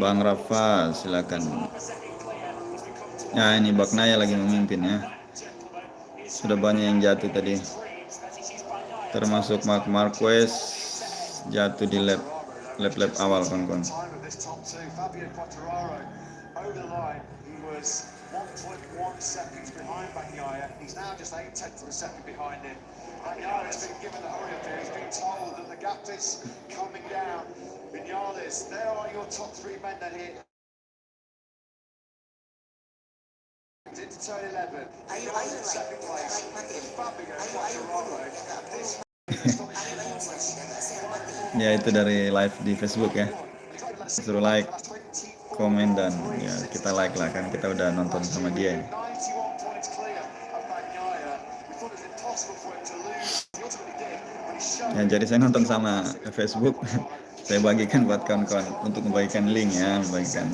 Bang Rafa silakan. Ya ini Bagnaia lagi memimpin ya. Sudah banyak yang jatuh tadi. Termasuk Marc Marquez jatuh di lap awal kawan-kawan. Into turn 11. Second place. Ya itu dari live di Facebook ya. Suruh like, komen dan ya kita like lah kan kita udah nonton sama dia ini. Ya jadi saya nonton sama Facebook. Saya bagikan buat kawan-kawan untuk membagikan link ya, membagikan.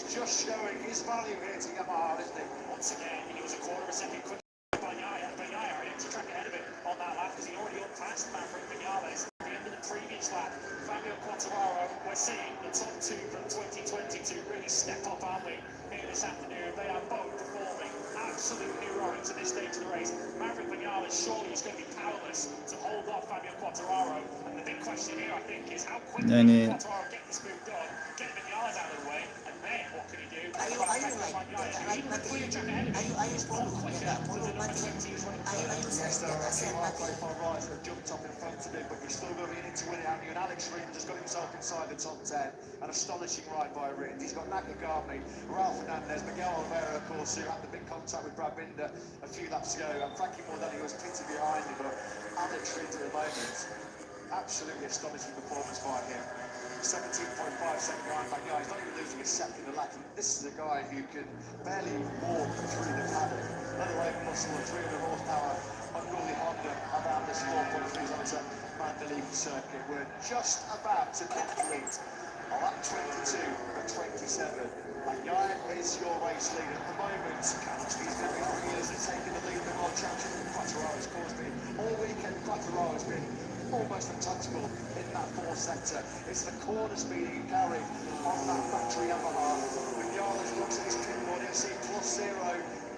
Just showing his value here to Yamaha, isn't he? Once again, he was a quarter of a second quicker than Bagnaia. Bagnaia are able to track ahead of him on that lap because he already passed Maverick Vinales at the end of the previous lap. Fabio Quartararo, we're seeing the top two from 2022 really step up, aren't we, here this afternoon? They are both performing absolutely heroic to this stage of the race. Maverick Vinales surely is going to be powerless to hold off Fabio Quartararo. And the big question here, I think, is how quickly can Quartararo get this move done, get Vinales out of the way, and then what can he do? Alex Rins has got himself inside the top 10. An astonishing ride by Rins. He's got Nakagami, Ralph Fernandez, Miguel Oliveira, of course, who had the big contact with Brad Binder a few laps ago. And Frankie Mordelli was pitted behind him, but Alex Rins at the moment, absolutely astonishing performance by him. 17.5 second behind Bagnaia. He's not even losing a second a lap. This is a guy who can barely walk through the paddock, let alone muscle and 300 horsepower unruly Honda about this 4.3 kilometre Mandalika circuit. We're just about to complete on lap 22 and 27. Bagnaia is your race leader at the moment. He's now 3 years and taking the lead in the World Championship. Quartararo's caused me all weekend. Quartararo's been almost untouchable in that fourth sector. It's the corner speed he can carry on that factory Yamaha. Vinales looks at his pinboard, he'll see +0,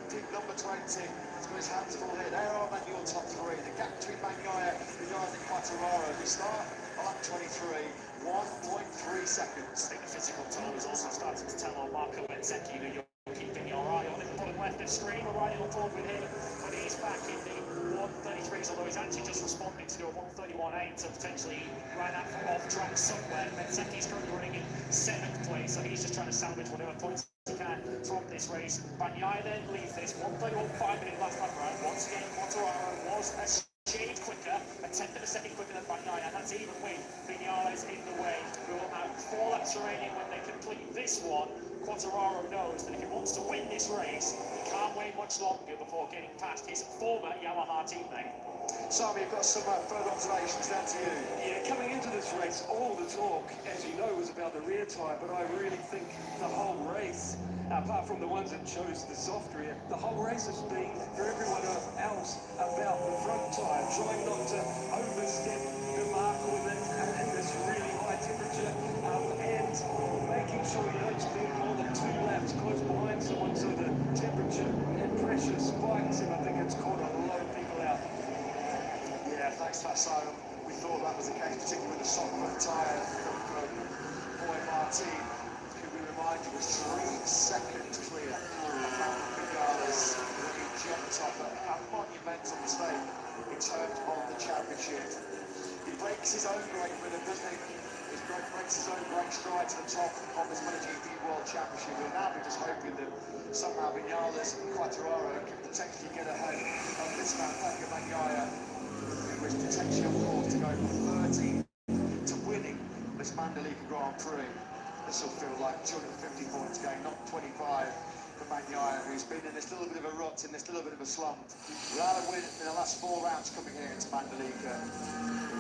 deep number 20. He's got his hands full here. There are then your top three. The gap between Bagnaia, Vinales and Quartararo. We start on lap 23, 1.3 seconds. I think the physical toll is also starting to tell on Marco Bezzecchi, who you're keeping your eye on in the bottom left of the screen. We're riding on board with him when he's back in the 133s, although he's actually just responding to do a 131.8, so potentially ran out from off track somewhere. Bezzecchi's currently running in 7th place, so he's just trying to salvage whatever points he can from this race. Bagnaia then leads this 131.5 minute last lap round. Once again, Quartararo was a shade quicker, a tenth of a second quicker than Bagnaia, and that's even with Vinales in the way. We will have 4 laps remaining when they complete this one. Quartararo knows that if he wants to win this race, he can't can't wait much longer before getting past his former Yamaha teammate. Simon, you've got some further observations down to you. Yeah, coming into this race, all the talk, as you know, was about the rear tyre, but I really think the whole race, apart from the ones that chose the soft rear, the whole race has been, for everyone else, about the front tyre, trying not to overstep the mark with it in this really high temperature, and making sure you don't spend more than 2 laps close behind someone, so the temperature and pressure spikes, and I think it's caught a lot of people out. Yeah, thanks for that, Simon. We thought that was the case, particularly with the soft front tyre from Boy Martin, who we remind you was 3 seconds clear of Mandalika when he jumped off a monumental mistake in terms of the championship. He breaks his own brake rhythm, doesn't he? He breaks his own brake stride to the top of this MotoGP World Championship. We'll now be just hoping that somehow Vinales and Quartararo can potentially get ahead of this man, Pecco Bagnaia, who is potentially on course to go from 13 to winning this Mandalika Grand Prix. This will feel like 250 points game, not 25 for Bagnaia, who's been in this little bit of a rut, in this little bit of a slump. Without a win in the last 4 rounds coming here into Mandalika,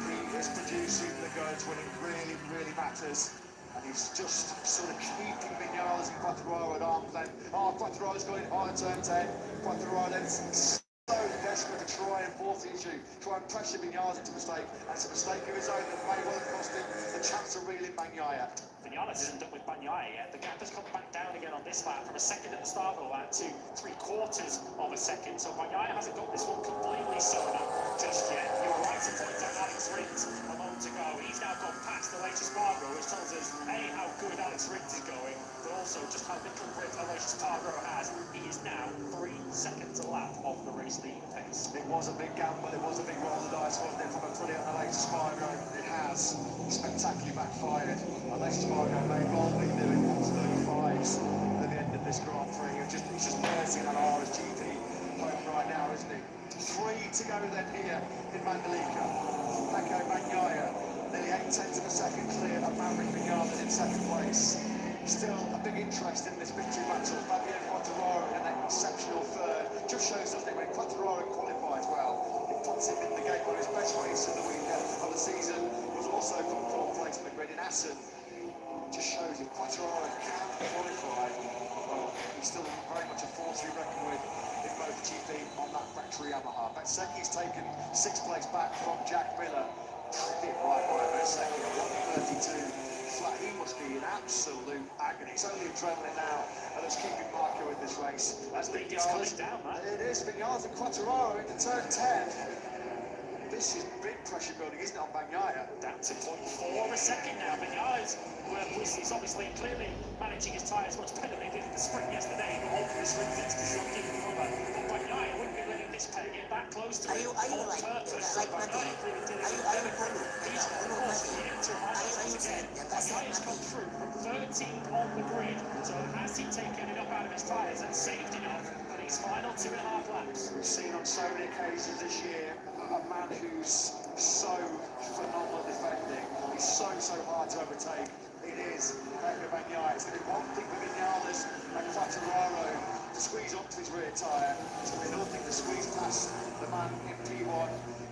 he is producing the goods when it really, really matters. And he's just sort of keeping Vinales and Quartararo at arm's length. Oh, Quartararo's going hard at turn 10. Quartararo then so desperate to try and force the issue, try and pressure Vinales into a mistake. And it's a mistake of his own that may well have cost him the chance of reeling Bagnaia. Vinales isn't done with Bagnaia yet. The gap has come back down again on this lap from a second at the start of the lap to 3/4 of a second. So Bagnaia hasn't got this one completely sewn up just yet. You're right to point out Alex Rins a moment ago. He's now gone past the latest Spargo, which tells us A, how good Alex Rins is going, but also just how little grip Aloysius Spargo has. He is now 3 seconds a lap off the race leading pace. It was a big gamble, it was a big roll of the dice, wasn't it, from a putting on the latest Spargo. It has spectacularly backfired. Aloysius Spargo may well be doing 35s at the end of this Grand Prix. He's just nursing that RSGP home right now, isn't he? 3 to go then here in Mandalika. Pecco Bagnaia, nearly 8/10 of a second clear of Maverick Vinales in second place. Still a big interest in this victory battle. Fabio Quartararo in an exceptional third. Just shows, doesn't it, when Quartararo qualifies well, it puts him in the game. One of his best races of the weekend of the season was also from 4th place on the grid in Assen. Just shows if Quartararo can qualify, well, he's still very much a force to be reckoned with in MotoGP on that factory Yamaha. Bezzecchi's taken 6th place back from Jack Miller. Bit right by Bezzecchi, 132 flat. He must be in absolute agony. It's only adrenaline now, and it's keeping Marco in this race. As It's coming down, man. it is Vinales and Quartararo into turn 10. This is big pressure building, isn't it, on Bagnaia? Down to 0.4 of a second now. Vinales is obviously clearly managing his tyres much better than he did in the sprint yesterday. But all this resistance to short keeping rubber. But Bagnaia wouldn't be letting this pair get back close to him on purpose. So Bagnaia clearly did it. He's of course needing to remind ourselves again. Bagnaia's come through from 13th on the grid. So has he taken enough out of his tyres and saved enough for these final 2.5 laps? We've seen on so many occasions this year a man who's so phenomenal defending. He's so hard to overtake. It is Pecco Bagnaia. It's going to be one thing for Vinales and Quartararo to squeeze onto his rear tyre. It's going to be another thing to squeeze past the man in P1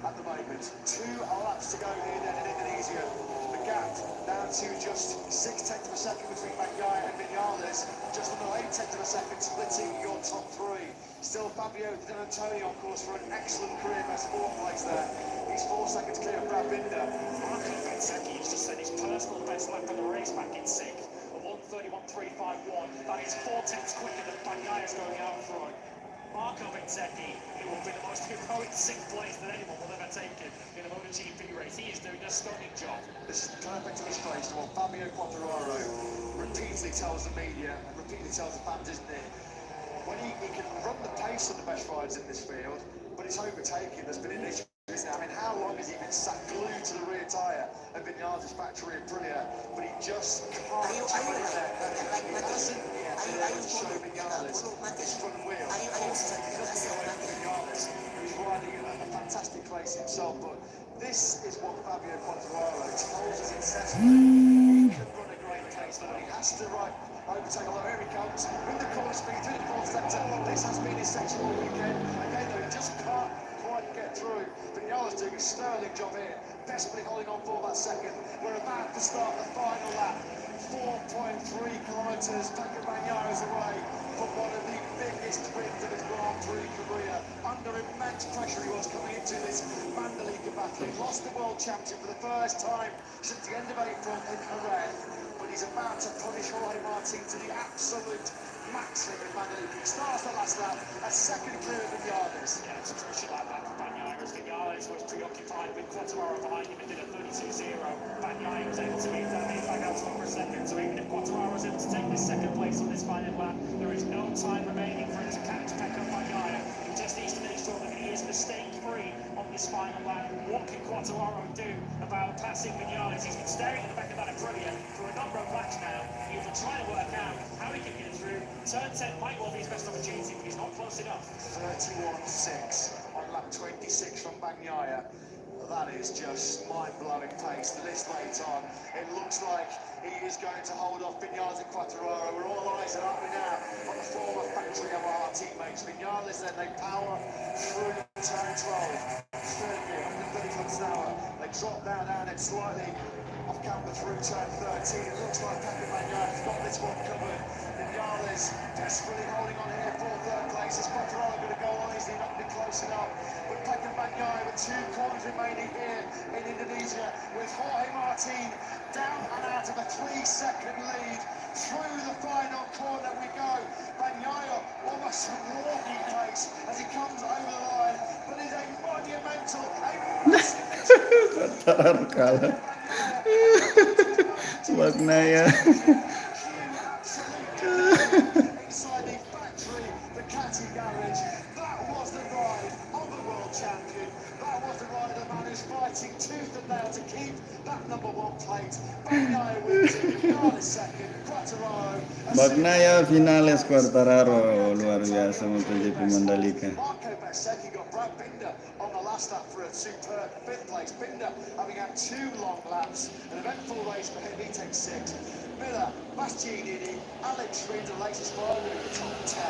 at the moment. 2 laps to go here then in Indonesia. The gap down to just 6/10 of a second between Bagnaia and Vinales. Just under 8/10 of a second splitting your top 3. Still Fabio Di Antonio on course for an excellent career best 4th place there. He's 4 seconds clear of Brad Binder. Marco Bezzecchi has just set his personal best lap of the race back in 6th, a 1:31.351. That is 4/10 quicker than Bagnaia's going out front. Marco Bezzecchi, who will be the most heroic 6th place that anyone will ever take in a MotoGP race. He is doing a stunning job. This is perfect illustration of what Fabio Quartararo repeatedly tells the media and repeatedly tells the fans, isn't it? When he can run the pace of the best riders in this field, but his overtaking has been an issue. I mean, how long has he been sat glued to the rear tyre of Vinales' factory in Aprilia? But he just can't turn it there. He hasn't yet been able to show Vinales his front wheel. Nothing away from Vinales, who's riding a fantastic race himself. But this is what Fabio Quartararo tells us incessantly. He can run a great pace, but he has to overtake. Although here he comes with the corner speed through the corner sector. This has been really section all weekend. Again, though, he just can't quite get through. Vinales doing a sterling job here, desperately holding on for that second. We're about to start the final lap. 4.3 kilometres, Pecco Bagnaio's away from one of the biggest wins of his Grand Prix career. Under immense pressure he was coming into this Mandalika battle. He lost the World Championship for the first time since the end of April in Jerez, but he's about to punish Jorge Martin to the absolute maximum in Mandalika. He starts the last lap, a second clear of Vinales. Yeah, it's crucial like that for Bagnaia. Vinales was preoccupied with Quartararo behind him and did a 32-0. Bagnaia was able to lead that lead back out to over a second. So even if Quartararo is able to take this second place on this final lap, there is no time remaining for him to catch Pecco Bagnaia. He just needs to make sure that he is mistake-free on this final lap. What can Quartararo do about passing Vinales? He's been staring at the back of that Aprilia for a number of laps now. He's been trying to work out how he can get through. Turn 10 might well be his best opportunity, but he's not close enough. 31.6 on lap 26 from Bagnaia. That is just mind-blowing pace. This late on, it looks like he is going to hold off Vinales and Quartararo. We're all eyes are up now on the former factory of our teammates. Vinales then they power through turn 12, 130 kilometers an hour. They drop down it slightly off camber through turn 13. It looks like Pecco Bagnaia's got this one covered. Vinales desperately holding on here for third place. Is Quartararo going to go on? Is he not going to be close enough? But Pecco Bagnaia with 2 corners remaining here in Indonesia, with Jorge Martin down and out of a 3-second lead. Through the final corner we go. Bagnaia almost walking pace as he comes over the line, but it's a monumental, Quartararo kalah. Bagnaia. Inside the factory, the Cati garage. That was the ride of the world champion. That was the ride of the man who's fighting tooth and nail to keep that #1 plate. Bagnaia wins it, Vinales second, Quartararo. Bagnaia, Vinales, Quartararo, luar biasa MotoGP Mandalika. Marco Bezzecchi got Brad Binder on the last lap for a superb 5th place. Binder having had 2 long laps, an eventful race for him, he takes 6th. Miller, Bastianini, Alex Reed, the latest rider in the top 10.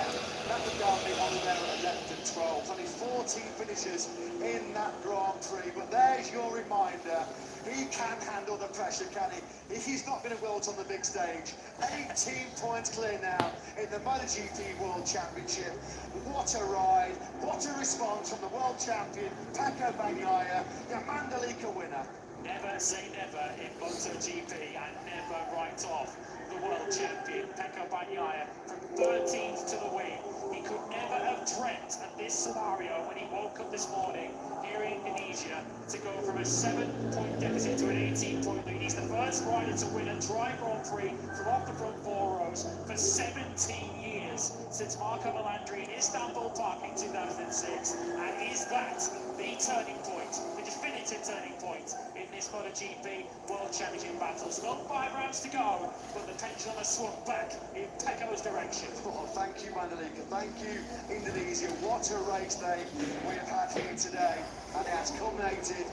Napadami on there at 11th and 12th. Only 14 finishes in that Grand Prix, but there's your reminder. He can handle the pressure, can he? He's not going to wilt on the big stage. 18 points clear now in the MotoGP World Championship. What a ride, what a response from the world champion, Pecco Bagnaia, the Mandalika winner. Never say never in MotoGP and never write off the world champion Pecco Bagnaia from 13th to the win. He could never have dreamt of this scenario when he woke up this morning here in Indonesia to go from a 7-point deficit to an 18-point lead. He's the first rider to win a dry Grand Prix from off the front 4 rows for 17 years since Marco Melandri in Istanbul Park in 2006. And is that the turning point, the definitive turning point in this MotoGP World Championship battle? Still 5 rounds to go, but the pendulum has swung back in Pecco's direction. Oh, thank you, Mandalika. Thank you, Indonesia. What a race day we have had here today. And it has culminated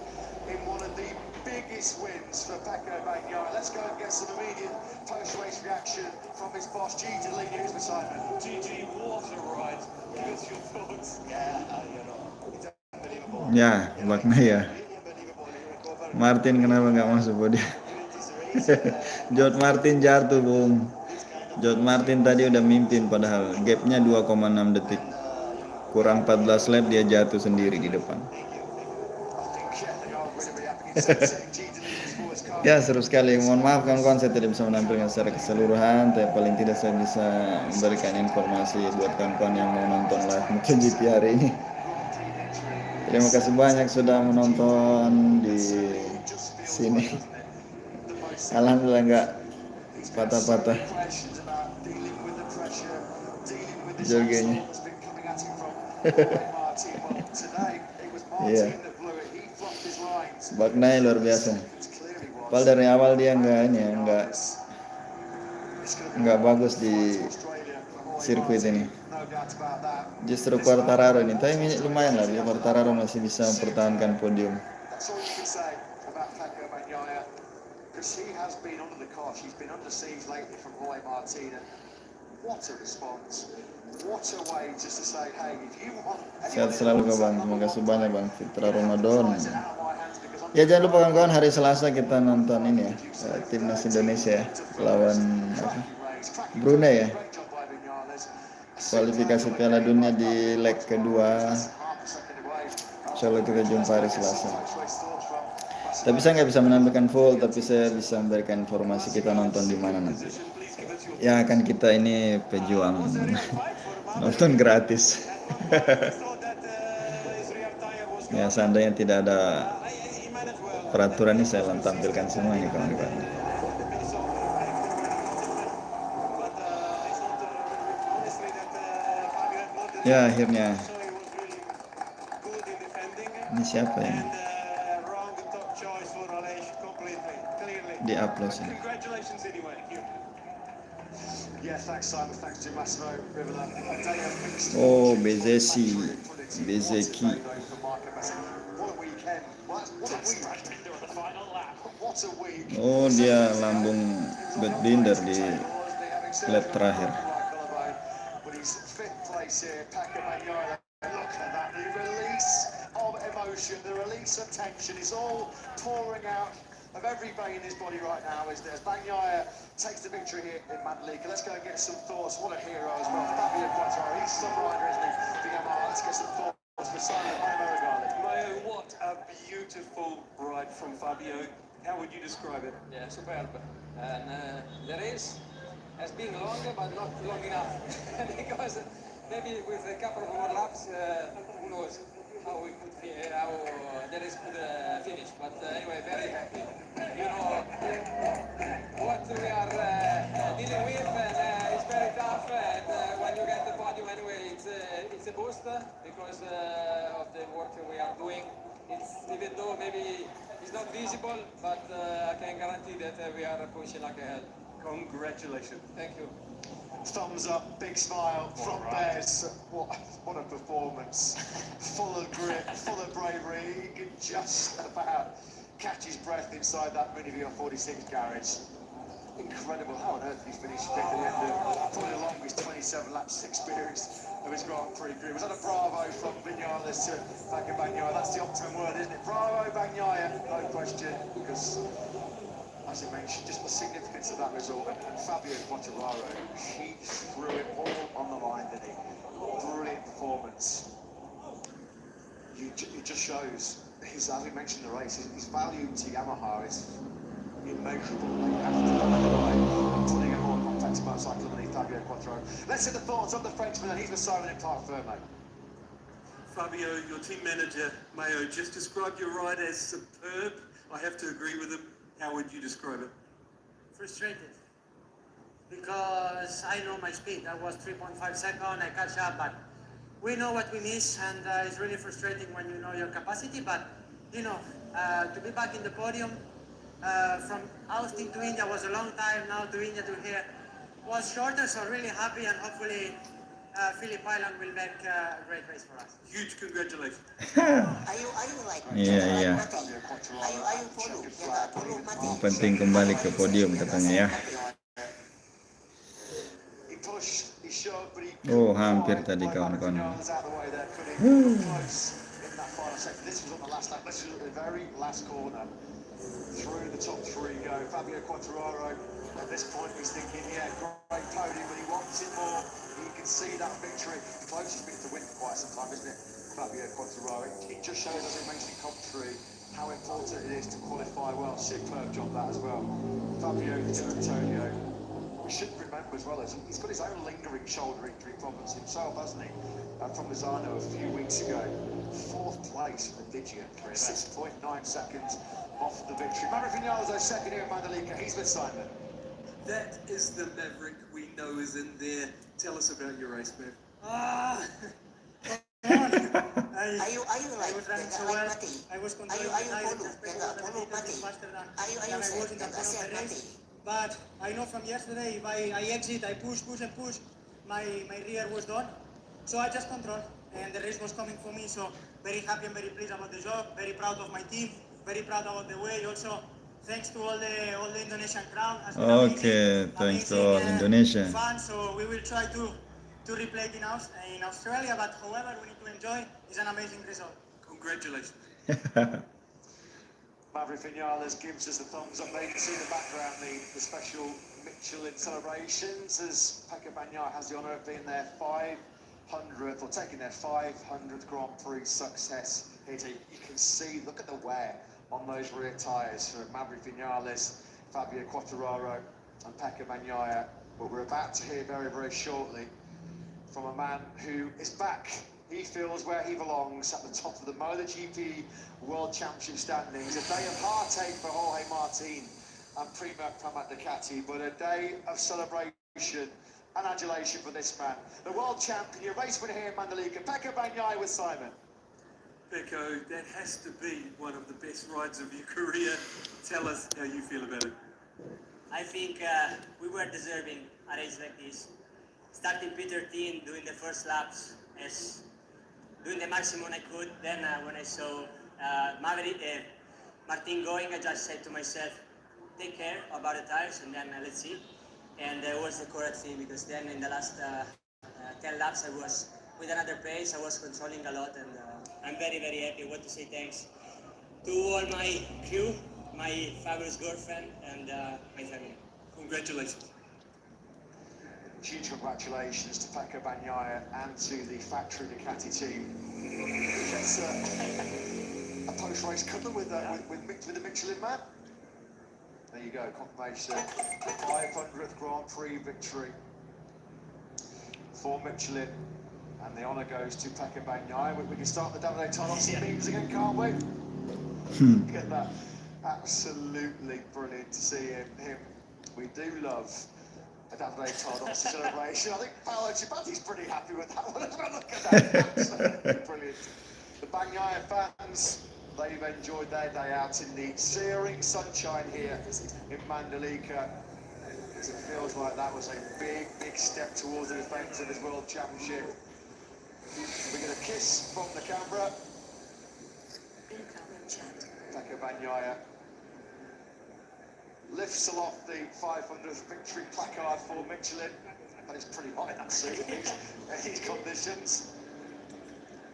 in one of the biggest wins for Pecco Bagnaia. Let's go and get some immediate post-race reaction from his boss, Gigi Lee, who's beside me. Gigi, what a ride. Give us your thoughts. Yeah, it's unbelievable. Ya, Bagnaia. Martin kenapa nggak masuk podium? George Martin jatuh, Bung. George Martin tadi udah mimpin padahal gapnya 2,6 detik. Kurang 14 lap dia jatuh sendiri di depan. Ya, seru sekali. Mohon maaf kawan-kawan, saya tidak bisa menampilkan secara keseluruhan, tapi paling tidak saya bisa memberikan informasi buat kawan-kawan yang mau nonton live MotoGP hari ini. Terima kasih banyak sudah menonton di sini. Alhamdulillah nggak patah-patah jorgenya. Iya. Bagnaia luar biasa. Padahal dari awal dia nggak bagus di sirkuit ini. Justru Quartararo ini, tapi lumayan lah dia. Quartararo masih bisa mempertahankan podium. What a response. what a way just to say, hey, if you want... Sehat selalu kau bang, terima kasih banyak bang Fitra Ramadan. Ya jangan lupa kawan-kawan, hari Selasa kita nonton ini ya, timnas Indonesia lawan Brunei ya, kualifikasi Piala Dunia di leg kedua. Insyaallah kita jumpa hari Selasa. Tapi saya nggak bisa menampilkan full, tapi saya bisa memberikan informasi kita nonton di mana nanti. Ya kan kita ini pejuang nonton gratis. Ya seandainya tidak ada peraturan ini saya tampilkan semua ini kawan-kawan. Ya akhirnya ini siapa ya? Di-upload ini. Oh Bezeki. Oh dia lambung bedbinder di lap terakhir. The release of tension is all pouring out of every vein in his body right now as Bagnaia takes the victory here in Mandalika. Let's go and get some thoughts. What a hero as well. Fabio Quattro, he's some rider, isn't he? Let's get some thoughts for Simon Mayo, what a beautiful ride from Fabio. How would you describe it? Yeah, superb. And the race has been long, but not long enough. Because maybe with a couple of more laps, who knows how the race could finish. But anyway, very happy. You know what we are dealing with, and it's very tough. And when you get the podium, anyway, it's a boost because of the work we are doing. Even though maybe it's not visible, but I can guarantee that we are pushing like hell. Congratulations. Thank you. Thumbs up, big smile from Bears. What a performance. Full of grit, full of bravery. He could just about catch his breath inside that Mini 46 garage. Incredible. How on earth he finished fifth at the end of probably the longest 27 laps experience of his Grand Prix career. Was that a bravo from Vinales to Bagnaia? That's the optimum word, isn't it? Bravo, Bagnaia, no question, because as I mentioned, just the significance of that result. And Fabio Quattararo, he threw it all on the line, didn't he? Brilliant performance. It just shows his, as we mentioned, the race, his value to Yamaha is immeasurable. You have to know putting a more complex motorcycle underneath Fabio Quattararo. Let's hear the thoughts of the Frenchman, and he's with Simon in Park Ferme. Fabio, your team manager, Mayo, just described your ride as superb. I have to agree with him. How would you describe it? Frustrated. Because I know my speed. I was 3.5 seconds, I catch up, but we know what we miss, and it's really frustrating when you know your capacity, but you know, to be back in the podium, from Austin to India was a long time, now to India to here was shorter, so really happy, and hopefully Phillip Island will make a great race for us. Huge congratulations. Iya. Yang penting kembali ke podium katanya ya. Oh hampir tadi kawan-kawan. Through the top three go. Fabio Quattararo at this point he's thinking, yeah, great podium, but he wants it more. He can see that victory. The closest been to win for quite some time, isn't it? Fabio Quattararo. It just shows, as I mentioned in commentary, how important it is to qualify well. Superb job that as well. Fabio Di Antonio. We should remember as well, as he's got his own lingering shoulder injury problems himself, hasn't he? From Lozano a few weeks ago. 4th place for Digia, 6.9 seconds off the victory. Maverick Vinales, second here at Mandalika. He's with Simon. That is the Maverick we know is in there. Tell us about your race, Mav. I was running so well. I was controlling the tire just faster than I was in the front of the race. But I know from yesterday, if I exit, I push, my rear was done. So I just controlled, and the race was coming for me. So very happy and very pleased about the job. Very proud of my team. Very proud about the way. Also, thanks to all the Indonesian crowd. Okay, thanks to all Indonesia. Fun. So we will try to to replay it in Australia, but however, we need to enjoy. It's an amazing result. Congratulations. Maverick Vinales gives us the thumbs up. They can see in the background the special Michelin celebrations as Pekka Bagnaia has the honour of being their 500th, or taking their 500th Grand Prix success. Here you can see, look at the wear on those rear tyres for Maverick Vinales, Fabio Quartararo and Pekka Bagnaia. But we're about to hear very, very shortly from a man who is back. He feels where he belongs, at the top of the MotoGP World Championship standings. A day of heartache for Jorge Martin and Primož Ducati, but a day of celebration and adulation for this man. The world champion, your race winner here in Mandalika, Pekka Bagnaia with Simon. Pecco, that has to be one of the best rides of your career. Tell us how you feel about it. I think we were deserving a race like this. Starting P13, doing the first laps, as doing the maximum I could. Then when I saw Martin going, I just said to myself, take care about the tires and then let's see. And it was the correct thing, because then in the last 10 laps I was with another pace, I was controlling a lot, and I'm very, very happy. I want to say thanks to all my crew, my fabulous girlfriend and my family. Congratulations. Huge congratulations to Pekka Bagnaia and to the factory Ducati team. Gets a post-race couple with the Michelin man. There you go, confirmation. 500th Grand Prix victory for Michelin. And the honour goes to Pekka Bagnaia. We can start the Davide Todos memes again, can't we? Get that. Absolutely brilliant to see him. We do love a Davide Todos celebration. I think Paolo Ciabatti's pretty happy with that one as well. Look at that. Absolutely brilliant. The Bagnaia fans, they've enjoyed their day out in the searing sunshine here in Mandalika. It feels like that was a big, big step towards the defence of his World Championship. We get a kiss from the camera. Pekka Bagnaia lifts aloft the 500th victory placard for Michelin. And it's pretty hot in that suit in these conditions.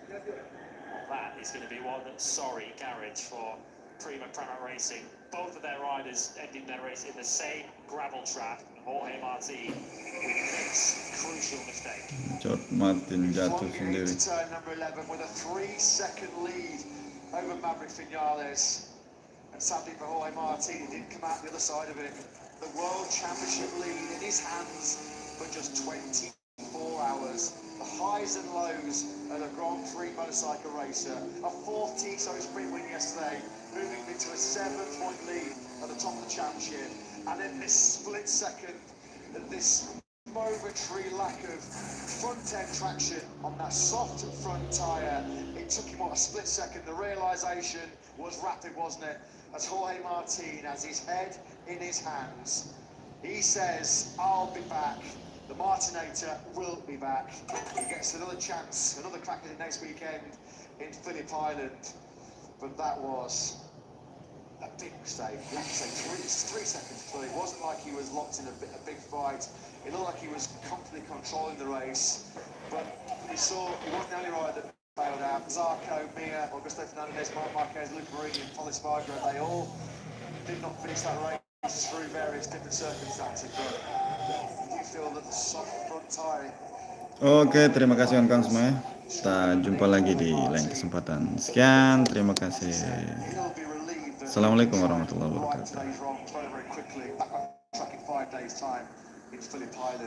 That is going to be one sorry garage for Primož Racing. Both of their riders ending their race in the same gravel track. Jorge Martin with this crucial mistake. Martin jatuh sendiri. To turn number 11 with a 3-second lead over Maverick Vinales. And sadly for Jorge Martin, he didn't come out the other side of it. The World Championship lead in his hands for just 24 hours. The highs and lows of a Grand Prix motorcycle racer. A 4th T-Series sprint win yesterday, moving into a 7-point lead at the top of the championship. And in this split second, this momentary lack of front-end traction on that soft front tyre, it took him, a split second. The realisation was rapid, wasn't it? As Jorge Martin has his head in his hands. He says, I'll be back. The Martinator will be back. He gets another chance, another crack at it next weekend in Phillip Island. But that was a big mistake. Like I say, 3 seconds clear. It wasn't like he was locked in a big fight. It looked like he was completely controlling the race. But he wasn't the only rider that failed out. Zarco, Mir, Augusto Fernandez, Marc Marquez, Luca Marini and Paul Espargaro, they all did not finish that race through various different circumstances. But you feel that the soft front tyre. Oke, terima kasih kawan-kawan semua. Kita jumpa lagi di lain kesempatan. Sekian, terima kasih. Assalamualaikum warahmatullahi wabarakatuh.